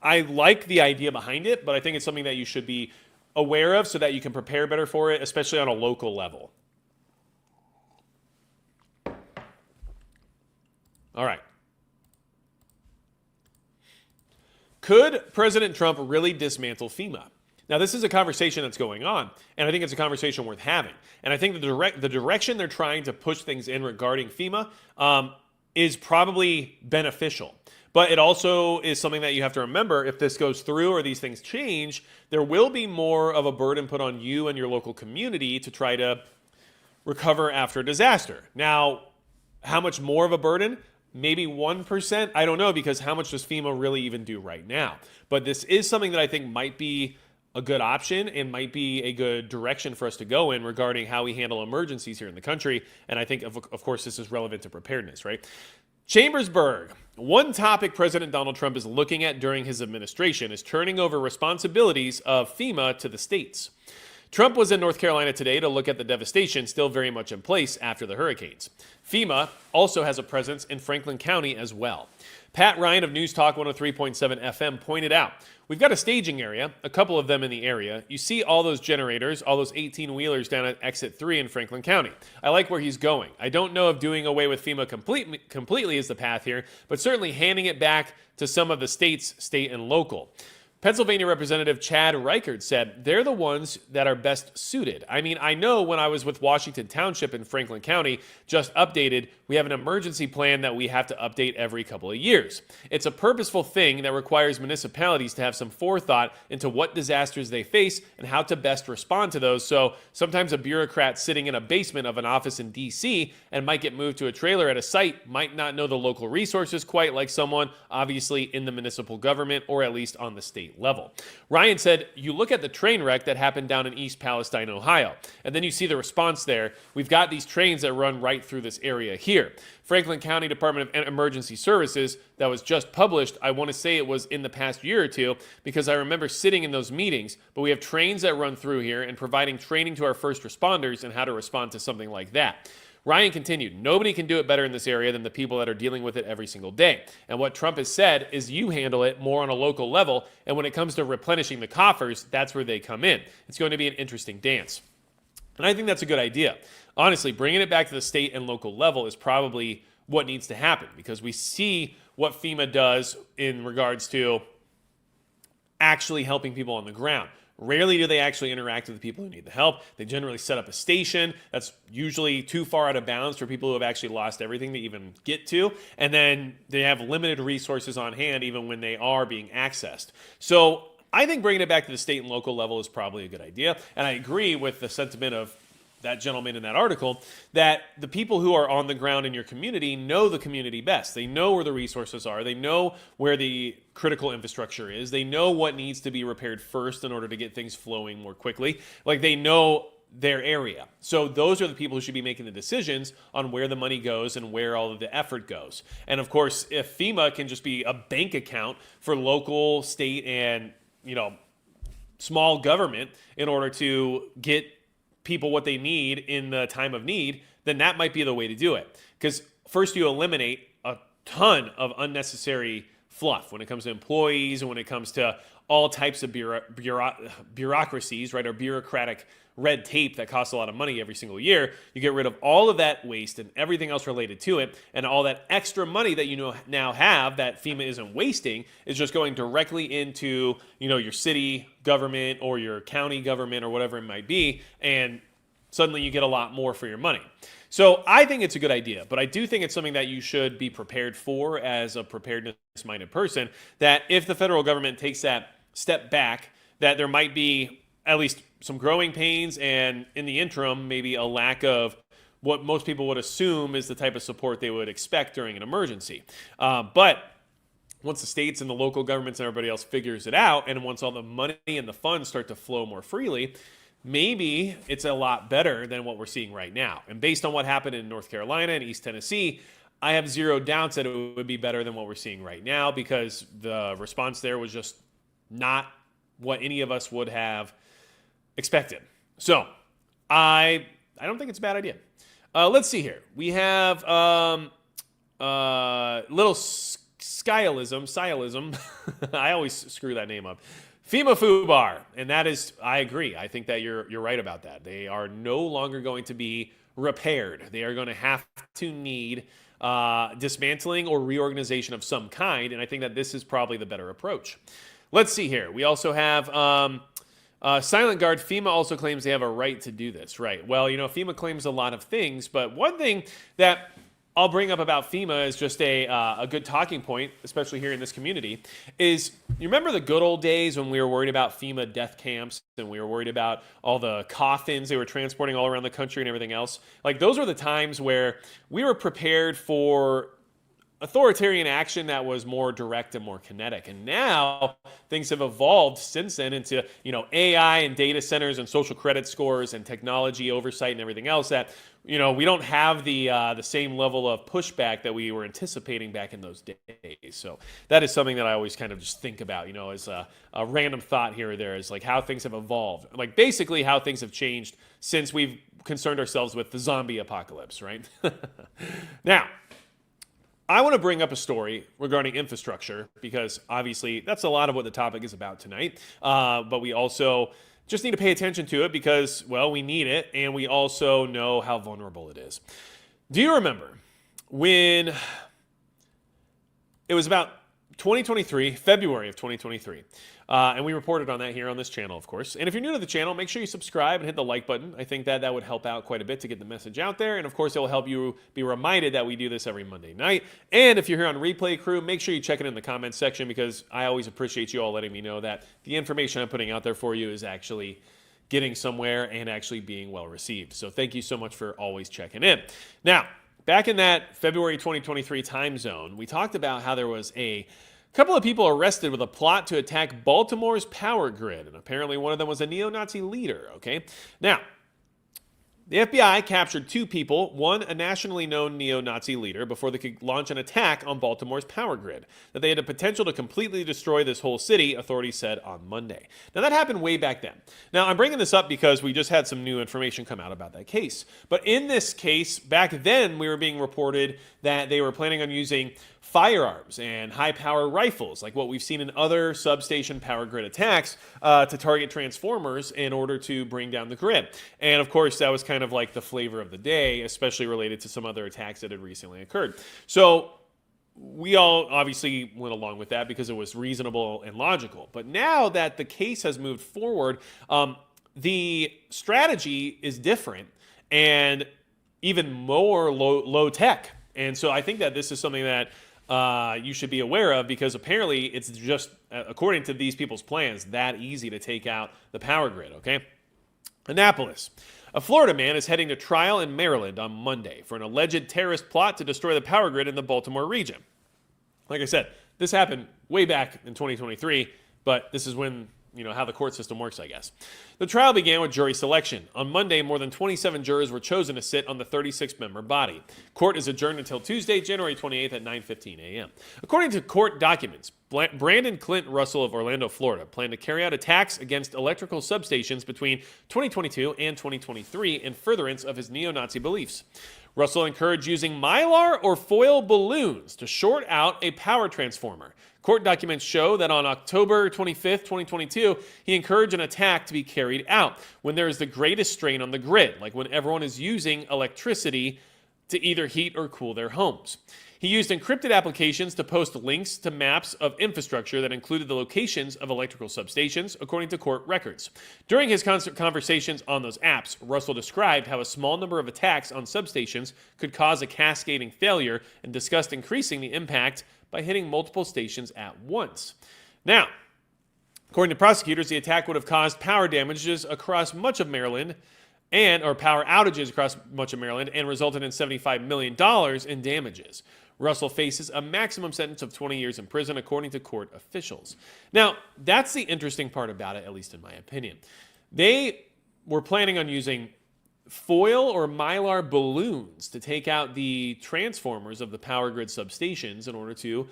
I like the idea behind it, but I think it's something that you should be aware of so that you can prepare better for it, especially on a local level. All right. Could President Trump really dismantle FEMA? Now, this is a conversation that's going on, and I think it's a conversation worth having. And I think the direction they're trying to push things in regarding FEMA is probably beneficial. But it also is something that you have to remember, if this goes through or these things change, there will be more of a burden put on you and your local community to try to recover after a disaster. Now, how much more of a burden? Maybe 1%? I don't know, because how much does FEMA really even do right now? But this is something that I think might be a good option and might be a good direction for us to go in regarding how we handle emergencies here in the country. And I think, of course, this is relevant to preparedness, right? Chambersburg. One topic President Donald Trump is looking at during his administration is turning over responsibilities of FEMA to the states. Trump was in North Carolina today to look at the devastation still very much in place after the hurricanes. FEMA also has a presence in Franklin County as well. Pat Ryan of News Talk 103.7 FM pointed out, we've got a staging area, a couple of them in the area. You see all those generators, all those 18-wheelers down at exit 3 in Franklin County. I like where he's going. I don't know if doing away with FEMA completely is the path here, but certainly handing it back to some of the states, state and local. Pennsylvania Representative Chad Reichert said, they're the ones that are best suited. I mean, I know when I was with Washington Township in Franklin County, just updated, we have an emergency plan that we have to update every couple of years. It's a purposeful thing that requires municipalities to have some forethought into what disasters they face and how to best respond to those. So sometimes a bureaucrat sitting in a basement of an office in D.C. and might get moved to a trailer at a site might not know the local resources quite like someone obviously in the municipal government or at least on the state level. Ryan said, you look at the train wreck that happened down in East Palestine, Ohio, and then you see the response there. We've got these trains that run right through this area here. Franklin County Department of Emergency Services that was just published, I want to say it was in the past year or two, because I remember sitting in those meetings, but we have trains that run through here and providing training to our first responders and how to respond to something like that. Ryan continued, nobody can do it better in this area than the people that are dealing with it every single day. And what Trump has said is you handle it more on a local level, and when it comes to replenishing the coffers, that's where they come in. It's going to be an interesting dance. And I think that's a good idea. Honestly, bringing it back to the state and local level is probably what needs to happen, because we see what FEMA does in regards to actually helping people on the ground. Rarely do they actually interact with the people who need the help. They generally set up a station that's usually too far out of bounds for people who have actually lost everything to even get to. And then they have limited resources on hand even when they are being accessed. So I think bringing it back to the state and local level is probably a good idea. And I agree with the sentiment of that gentleman in that article, that the people who are on the ground in your community know the community best. They know where the resources are. They know where the critical infrastructure is. They know what needs to be repaired first in order to get things flowing more quickly. Like, they know their area. So those are the people who should be making the decisions on where the money goes and where all of the effort goes. And of course, if FEMA can just be a bank account for local, state, and, small government in order to get people what they need in the time of need, then that might be the way to do it. Because first you eliminate a ton of unnecessary fluff when it comes to employees and when it comes to all types of bureaucracies, right, or bureaucratic red tape that costs a lot of money every single year. You get rid of all of that waste and everything else related to it, and all that extra money that you now have that FEMA isn't wasting is just going directly into, your city government or your county government or whatever it might be, and suddenly you get a lot more for your money. So I think it's a good idea, but I do think it's something that you should be prepared for as a preparedness-minded person, that if the federal government takes that step back, that there might be at least some growing pains, and in the interim, maybe a lack of what most people would assume is the type of support they would expect during an emergency. But once the states and the local governments and everybody else figures it out, and once all the money and the funds start to flow more freely, maybe it's a lot better than what we're seeing right now. And based on what happened in North Carolina and East Tennessee, I have zero doubts that it would be better than what we're seeing right now because the response there was just not what any of us would have expected. So I don't think it's a bad idea. Let's see here. We have little Skyalism. I always screw that name up. FEMA FUBAR, and that is, I agree. I think that you're right about that. They are no longer going to be repaired. They are going to have to need dismantling or reorganization of some kind, and I think that this is probably the better approach. Let's see here. We also have Silent Guard. FEMA also claims they have a right to do this. Right. Well, FEMA claims a lot of things, but one thing that I'll bring up about FEMA is just a good talking point, especially here in this community, is you remember the good old days when we were worried about FEMA death camps and we were worried about all the coffins they were transporting all around the country and everything else? Like, those were the times where we were prepared for authoritarian action that was more direct and more kinetic. And now things have evolved since then into, AI and data centers and social credit scores and technology oversight and everything else that, we don't have the same level of pushback that we were anticipating back in those days. So that is something that I always kind of just think about, as a random thought here or there, is like how things have evolved. Like basically how things have changed since we've concerned ourselves with the zombie apocalypse, right? Now, I want to bring up a story regarding infrastructure because obviously that's a lot of what the topic is about tonight. But we also just need to pay attention to it because, well, we need it and we also know how vulnerable it is. Do you remember when it was about 2023, February of 2023, and we reported on that here on this channel, of course. And if you're new to the channel, make sure you subscribe and hit the like button. I think that would help out quite a bit to get the message out there. And of course, it will help you be reminded that we do this every Monday night. And if you're here on Replay Crew, make sure you check it in the comments section because I always appreciate you all letting me know that the information I'm putting out there for you is actually getting somewhere and actually being well received. So thank you so much for always checking in. Now, back in that February 2023 time zone, we talked about how there was a couple of people arrested with a plot to attack Baltimore's power grid, and apparently one of them was a neo-Nazi leader, okay? Now, the FBI captured two people, one a nationally known neo-Nazi leader, before they could launch an attack on Baltimore's power grid. That they had the potential to completely destroy this whole city, authorities said on Monday. Now, that happened way back then. Now, I'm bringing this up because we just had some new information come out about that case. But in this case, back then, we were being reported that they were planning on using firearms and high-power rifles, like what we've seen in other substation power grid attacks, to target transformers in order to bring down the grid. And of course, that was kind of like the flavor of the day, especially related to some other attacks that had recently occurred. So we all obviously went along with that because it was reasonable and logical. But now that the case has moved forward, the strategy is different and even more low tech. And so I think that this is something that you should be aware of because apparently it's just, according to these people's plans, that easy to take out the power grid, okay? Annapolis. A Florida man is heading to trial in Maryland on Monday for an alleged terrorist plot to destroy the power grid in the Baltimore region. Like I said, this happened way back in 2023, but this is when, how the court system works, I guess. The trial began with jury selection. On Monday, more than 27 jurors were chosen to sit on the 36-member body. Court is adjourned until Tuesday, January 28th at 9:15 a.m. According to court documents, Brandon Clint Russell of Orlando, Florida, planned to carry out attacks against electrical substations between 2022 and 2023 in furtherance of his neo-Nazi beliefs. Russell encouraged using mylar or foil balloons to short out a power transformer. Court documents show that on October 25th, 2022, he encouraged an attack to be carried out when there is the greatest strain on the grid, like when everyone is using electricity to either heat or cool their homes. He used encrypted applications to post links to maps of infrastructure that included the locations of electrical substations, according to court records. During his conversations on those apps, Russell described how a small number of attacks on substations could cause a cascading failure and discussed increasing the impact by hitting multiple stations at once. Now, according to prosecutors, the attack would have caused power damages across much of Maryland or power outages across much of Maryland and resulted in $75 million in damages. Russell faces a maximum sentence of 20 years in prison, according to court officials. Now, that's the interesting part about it, at least in my opinion. They were planning on using foil or mylar balloons to take out the transformers of the power grid substations in order to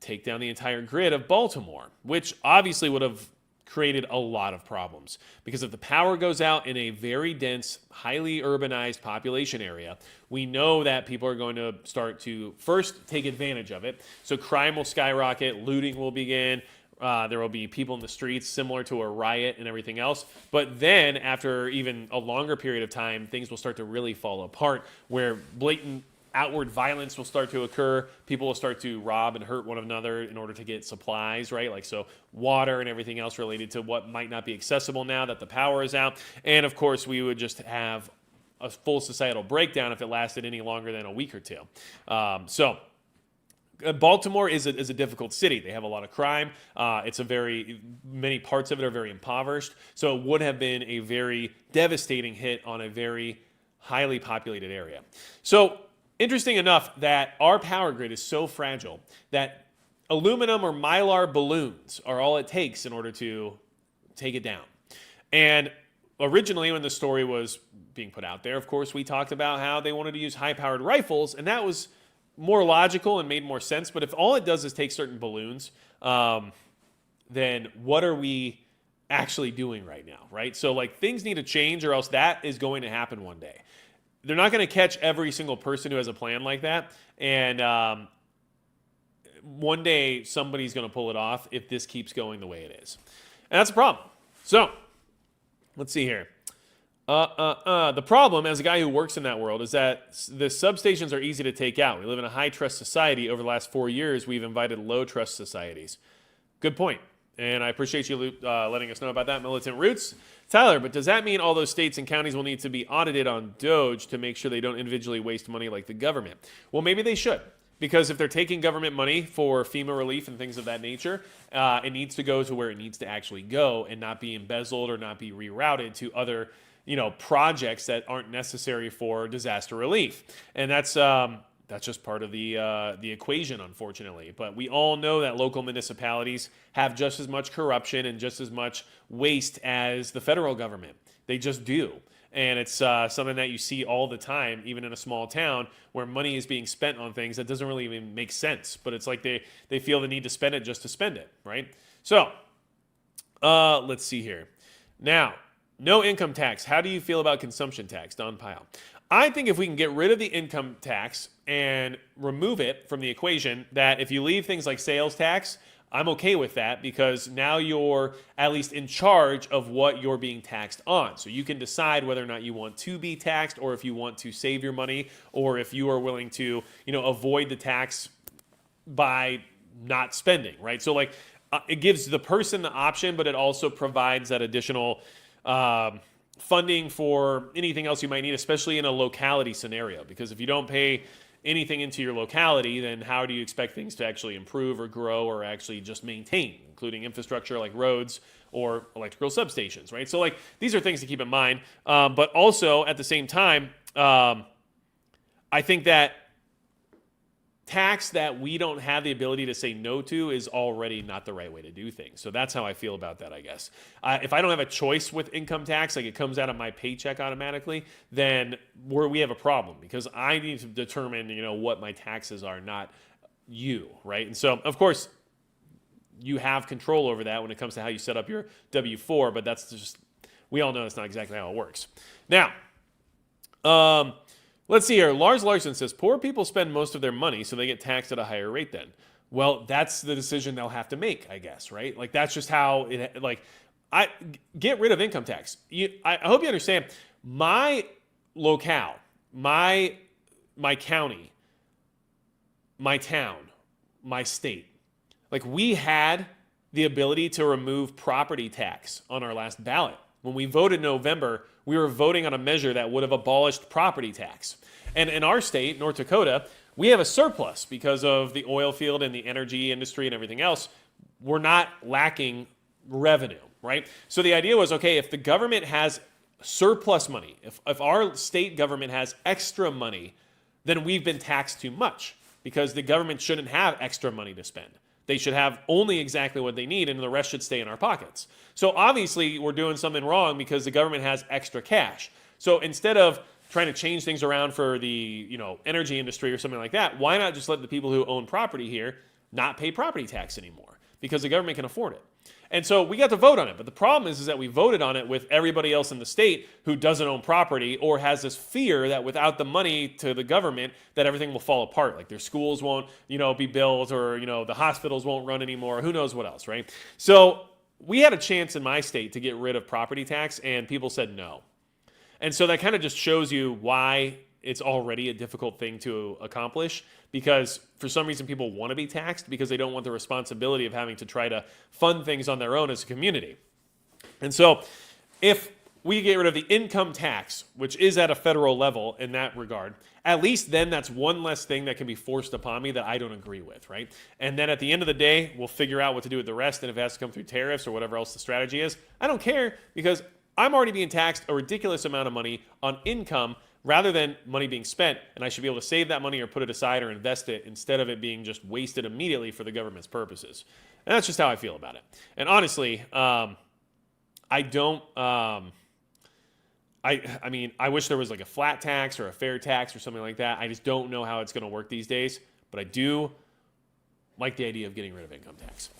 take down the entire grid of Baltimore, which obviously would have created a lot of problems. Because if the power goes out in a very dense, highly urbanized population area, we know that people are going to start to first take advantage of it. So crime will skyrocket, looting will begin, there will be people in the streets similar to a riot and everything else. But then after even a longer period of time, things will start to really fall apart where blatant outward violence will start to occur. People will start to rob and hurt one another in order to get supplies, right? Like, so water and everything else related to what might not be accessible now that the power is out. And of course, we would just have a full societal breakdown if it lasted any longer than a week or two. Baltimore is a difficult city. They have a lot of crime. Many parts of it are very impoverished. So it would have been a very devastating hit on a very highly populated area. So interesting enough that our power grid is so fragile that aluminum or mylar balloons are all it takes in order to take it down. And originally when the story was being put out there, of course, we talked about how they wanted to use high-powered rifles, and that was more logical and made more sense. But if all it does is take certain balloons, then what are we actually doing right now, right? So like things need to change or else that is going to happen one day. They're not going to catch every single person who has a plan like that. And one day somebody's going to pull it off if this keeps going the way it is. And that's a problem. So let's see here. The problem, as a guy who works in that world, is that the substations are easy to take out. We live in a high-trust society. Over the last 4 years, we've invited low-trust societies. Good point. And I appreciate you letting us know about that, Militant Roots. Tyler, but does that mean all those states and counties will need to be audited on Doge to make sure they don't individually waste money like the government? Well, maybe they should. Because if they're taking government money for FEMA relief and things of that nature, it needs to go to where it needs to actually go and not be embezzled or not be rerouted to other projects that aren't necessary for disaster relief. And that's just part of the equation, unfortunately. But we all know that local municipalities have just as much corruption and just as much waste as the federal government. They just do. And it's something that you see all the time, even in a small town, where money is being spent on things that doesn't really even make sense. But it's like they feel the need to spend it just to spend it, right? So let's see here. Now, no income tax. How do you feel about consumption tax? Don Pyle. I think if we can get rid of the income tax and remove it from the equation, that if you leave things like sales tax, I'm okay with that because now you're at least in charge of what you're being taxed on. So you can decide whether or not you want to be taxed or if you want to save your money or if you are willing to, avoid the tax by not spending, right? So like it gives the person the option, but it also provides that additional funding for anything else you might need, especially in a locality scenario. Because if you don't pay anything into your locality, then how do you expect things to actually improve or grow or actually just maintain, including infrastructure like roads or electrical substations, right? So like these are things to keep in mind. But also at the same time, I think that tax that we don't have the ability to say no to is already not the right way to do things. So that's how I feel about that, I guess. If I don't have a choice with income tax, like it comes out of my paycheck automatically, then we have a problem because I need to determine, what my taxes are, not you, right? And so, of course, you have control over that when it comes to how you set up your W-4, but that's just, we all know that's not exactly how it works. Now, let's see here. Lars Larson says, poor people spend most of their money, so they get taxed at a higher rate then. Well, that's the decision they'll have to make, I guess, right? Like, that's just how I get rid of income tax. I hope you understand, my locale, my county, my town, my state, like we had the ability to remove property tax on our last ballot. When we voted in November, we were voting on a measure that would have abolished property tax. And in our state, North Dakota, we have a surplus because of the oil field and the energy industry and everything else. We're not lacking revenue, right? So the idea was, okay, if the government has surplus money, if our state government has extra money, then we've been taxed too much because the government shouldn't have extra money to spend. They should have only exactly what they need and the rest should stay in our pockets. So obviously we're doing something wrong because the government has extra cash. So instead of trying to change things around for the energy industry or something like that, why not just let the people who own property here not pay property tax anymore because the government can afford it? And so we got to vote on it. But the problem is that we voted on it with everybody else in the state who doesn't own property or has this fear that without the money to the government that everything will fall apart. Like their schools won't, be built, or, the hospitals won't run anymore. Who knows what else, right? So we had a chance in my state to get rid of property tax, and people said no. And so that kind of just shows you why it's already a difficult thing to accomplish, because for some reason people want to be taxed because they don't want the responsibility of having to try to fund things on their own as a community. And so if we get rid of the income tax, which is at a federal level in that regard, at least then that's one less thing that can be forced upon me that I don't agree with, right? And then at the end of the day, we'll figure out what to do with the rest, and if it has to come through tariffs or whatever else the strategy is, I don't care, because I'm already being taxed a ridiculous amount of money on income rather than money being spent, and I should be able to save that money or put it aside or invest it instead of it being just wasted immediately for the government's purposes. And that's just how I feel about it. And honestly, I don't. I mean, I wish there was like a flat tax or a fair tax or something like that. I just don't know how it's going to work these days, but I do like the idea of getting rid of income tax.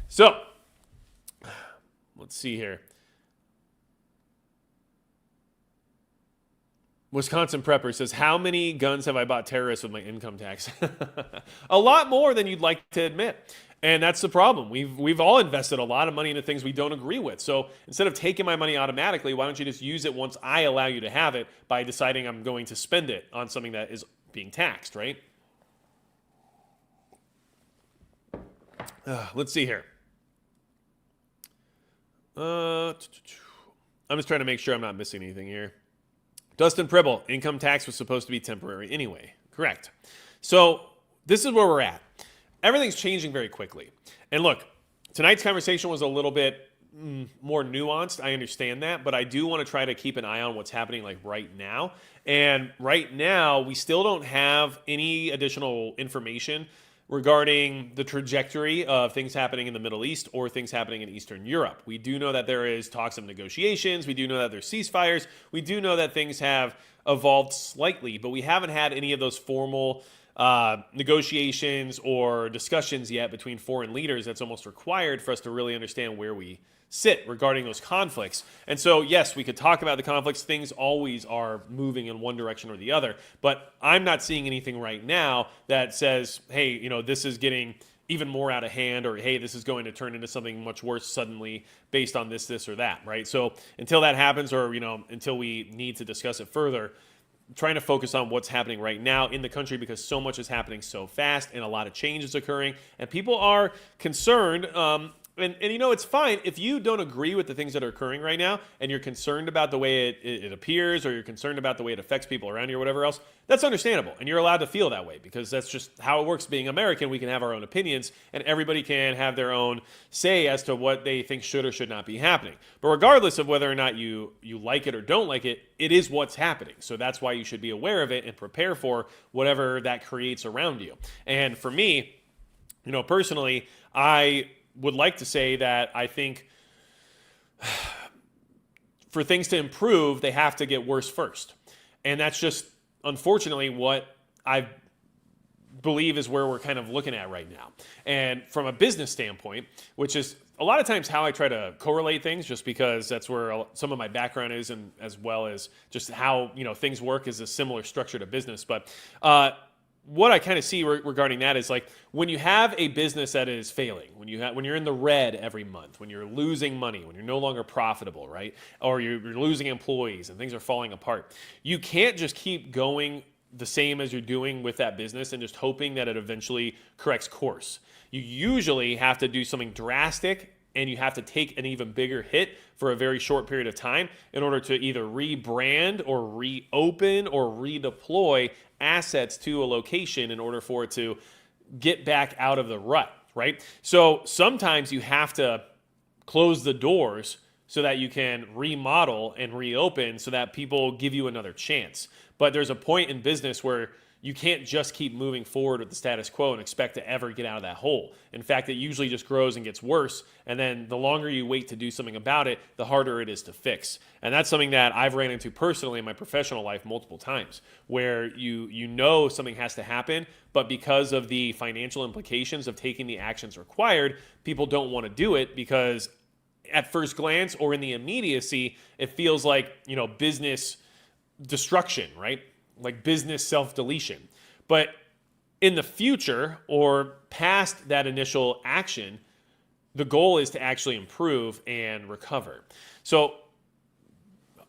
So let's see here. Wisconsin Prepper says, how many guns have I bought terrorists with my income tax? A lot more than you'd like to admit. And that's the problem. We've all invested a lot of money into things we don't agree with. So instead of taking my money automatically, why don't you just use it once I allow you to have it by deciding I'm going to spend it on something that is being taxed, right? Let's see here. I'm just trying to make sure I'm not missing anything here. Dustin Pribble, income tax was supposed to be temporary anyway. Correct. So this is where we're at. Everything's changing very quickly. And look, tonight's conversation was a little bit more nuanced. I understand that, but I do want to try to keep an eye on what's happening like right now. And right now, we still don't have any additional information regarding the trajectory of things happening in the Middle East or things happening in Eastern Europe. We do know that there is talks of negotiations. We do know that there's ceasefires. We do know that things have evolved slightly, but we haven't had any of those formal negotiations or discussions yet between foreign leaders that's almost required for us to really understand where we sit regarding those conflicts. And so, yes, we could talk about the conflicts. Things always are moving in one direction or the other, but I'm not seeing anything right now that says, hey, this is getting even more out of hand, or hey, this is going to turn into something much worse suddenly based on this, or that, right? So until that happens, or, until we need to discuss it further, trying to focus on what's happening right now in the country, because so much is happening so fast and a lot of change is occurring, and people are concerned. And it's fine if you don't agree with the things that are occurring right now and you're concerned about the way it appears, or you're concerned about the way it affects people around you or whatever else. That's understandable, and you're allowed to feel that way, because that's just how it works. Being American, we can have our own opinions, and everybody can have their own say as to what they think should or should not be happening. But regardless of whether or not you like it or don't like it, it is what's happening. So that's why you should be aware of it and prepare for whatever that creates around you. And for me, personally, I would like to say that I think for things to improve, they have to get worse first. And that's just, unfortunately, what I believe is where we're kind of looking at right now. And from a business standpoint, which is a lot of times how I try to correlate things, just because that's where some of my background is, and as well as just how things work is a similar structure to business. But what I kind of see regarding that is, like, when you have a business that is failing, when you're in the red every month, when you're losing money, when you're no longer profitable, right? Or you're losing employees and things are falling apart. You can't just keep going the same as you're doing with that business and just hoping that it eventually corrects course. You usually have to do something drastic, and you have to take an even bigger hit for a very short period of time in order to either rebrand or reopen or redeploy assets to a location in order for it to get back out of the rut, right? So sometimes you have to close the doors so that you can remodel and reopen so that people give you another chance. But there's a point in business where you can't just keep moving forward with the status quo and expect to ever get out of that hole. In fact, it usually just grows and gets worse. And then the longer you wait to do something about it, the harder it is to fix. And that's something that I've ran into personally in my professional life multiple times, where you know something has to happen, but because of the financial implications of taking the actions required, people don't want to do it because at first glance or in the immediacy, it feels like, business destruction, right? Like business self-deletion. But in the future or past that initial action, the goal is to actually improve and recover. So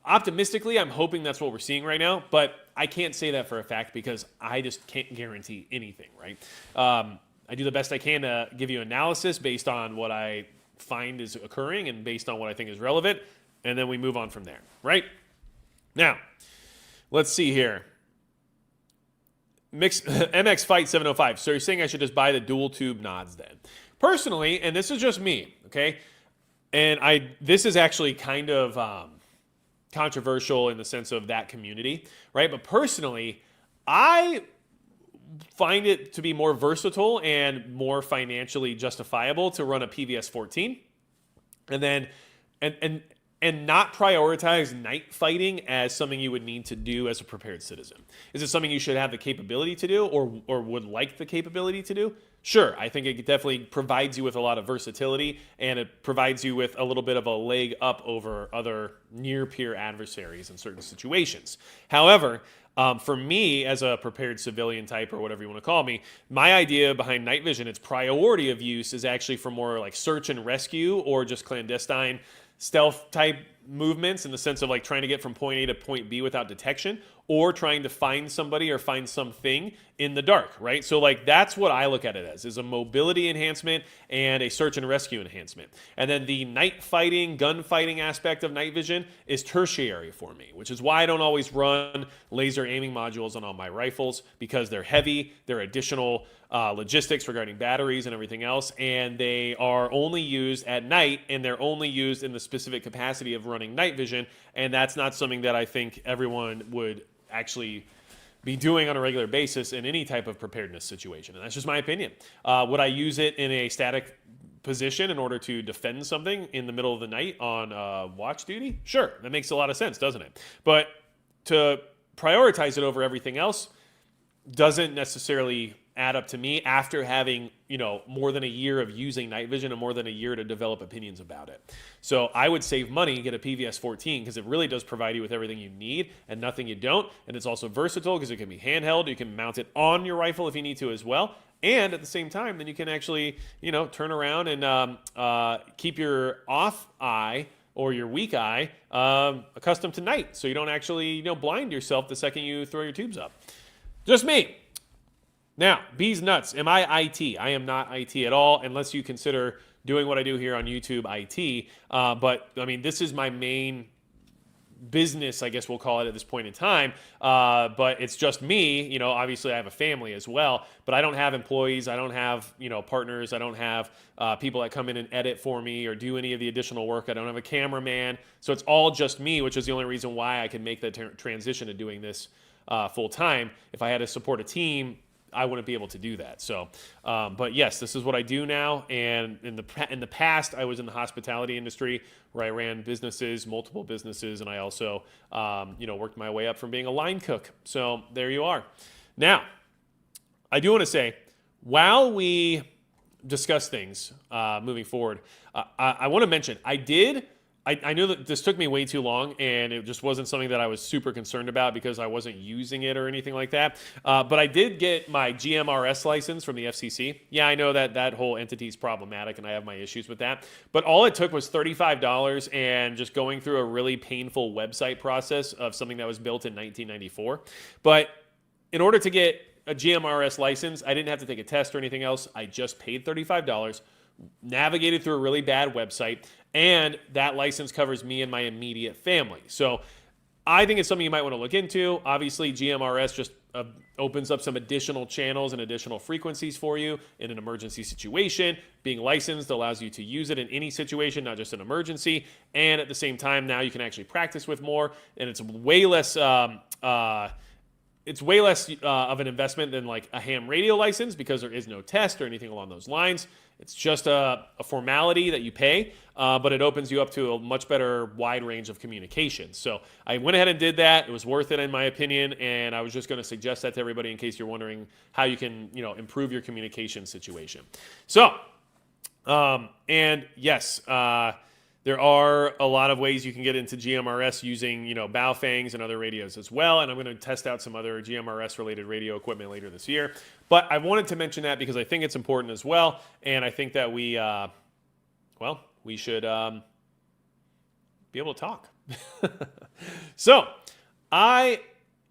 optimistically, I'm hoping that's what we're seeing right now, but I can't say that for a fact because I just can't guarantee anything, right? I do the best I can to give you analysis based on what I find is occurring and based on what I think is relevant, and then we move on from there, right? Now, let's see here. MX Fight 705. So you're saying I should just buy the dual tube nods then? Personally, and this is just me, okay? And this is actually kind of controversial in the sense of that community, right? But personally, I find it to be more versatile and more financially justifiable to run a PVS 14 and then and not prioritize night fighting as something you would need to do as a prepared citizen. Is it something you should have the capability to do or would like the capability to do? Sure, I think it definitely provides you with a lot of versatility and it provides you with a little bit of a leg up over other near-peer adversaries in certain situations. However, for me, as a prepared civilian type or whatever you want to call me, my idea behind night vision, its priority of use is actually for more like search and rescue or just clandestine stealth type movements in the sense of like trying to get from point A to point B without detection or trying to find somebody or find something in the dark, right? So like that's what I look at it as, is a mobility enhancement and a search and rescue enhancement. And then the night fighting, gunfighting aspect of night vision is tertiary for me, which is why I don't always run laser aiming modules on all my rifles because they're heavy, they're additional logistics regarding batteries and everything else, and they are only used at night and they're only used in the specific capacity of running night vision, and that's not something that I think everyone would actually be doing on a regular basis in any type of preparedness situation. And that's just my opinion. Would I use it in a static position in order to defend something in the middle of the night on watch duty? Sure, that makes a lot of sense, doesn't it? But to prioritize it over everything else doesn't necessarily add up to me after having, more than a year of using night vision and more than a year to develop opinions about it. So I would save money, get a PVS 14 because it really does provide you with everything you need and nothing you don't. And it's also versatile because it can be handheld. You can mount it on your rifle if you need to as well. And at the same time, then you can actually, turn around and keep your off eye or your weak eye accustomed to night. So you don't actually, blind yourself the second you throw your tubes up. Just me. Now, B's nuts. Am I IT? I am not IT at all, unless you consider doing what I do here on YouTube IT. But, this is my main business, I guess we'll call it at this point in time. But it's just me. Obviously I have a family as well, but I don't have employees. I don't have, partners. I don't have people that come in and edit for me or do any of the additional work. I don't have a cameraman. So it's all just me, which is the only reason why I can make the transition to doing this full time. If I had to support a team, I wouldn't be able to do that. So, but yes, this is what I do now. And in the past, I was in the hospitality industry where I ran businesses, multiple businesses, and I also, worked my way up from being a line cook. So there you are. Now, I do want to say, while we discuss things moving forward, I want to mention I knew that this took me way too long, and it just wasn't something that I was super concerned about because I wasn't using it or anything like that. But I did get my GMRS license from the FCC. Yeah, I know that whole entity is problematic, and I have my issues with that. But all it took was $35 and just going through a really painful website process of something that was built in 1994. But in order to get a GMRS license, I didn't have to take a test or anything else. I just paid $35, navigated through a really bad website, and that license covers me and my immediate family. So I think it's something you might want to look into. Obviously, GMRS just opens up some additional channels and additional frequencies for you in an emergency situation. Being licensed allows you to use it in any situation, not just an emergency. And at the same time, now you can actually practice with more, and it's way less it's way less of an investment than like a ham radio license because there is no test or anything along those lines. It's just a formality that you pay, but it opens you up to a much better wide range of communication. So I went ahead and did that. It was worth it in my opinion, and I was just going to suggest that to everybody in case you're wondering how you can, improve your communication situation. So, and yes, there are a lot of ways you can get into GMRS using, Baofangs and other radios as well. And I'm going to test out some other GMRS related radio equipment later this year. But I wanted to mention that because I think it's important as well. And I think that we should be able to talk. So I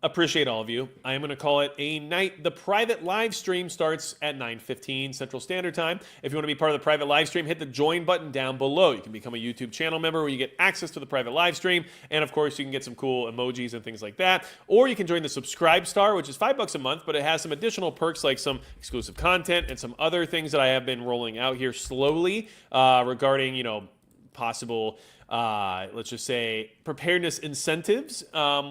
appreciate all of you. I am going to call it a night. The private live stream starts at 9:15 Central Standard Time. If you want to be part of the private live stream, hit the join button down below. You can become a YouTube channel member where you get access to the private live stream. And of course, you can get some cool emojis and things like that. Or you can join the Subscribe Star, which is $5 a month, but it has some additional perks like some exclusive content and some other things that I have been rolling out here slowly regarding, possible, let's just say, preparedness incentives,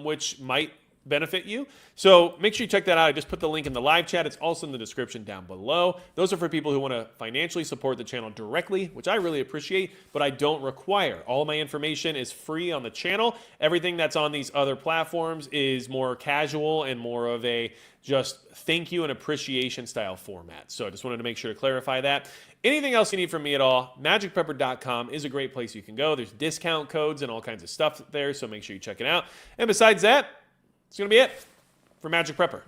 which might benefit you. So make sure you check that out. I just put the link in the live chat. It's also in the description down below. Those are for people who want to financially support the channel directly, which I really appreciate, but I don't require. All of my information is free on the channel. Everything that's on these other platforms is more casual and more of a just thank you and appreciation style format. So I just wanted to make sure to clarify that. Anything else you need from me at all, magicprepper.com is a great place you can go. There's discount codes and all kinds of stuff there, so make sure you check it out. And besides that, it's going to be it for Magic Prepper.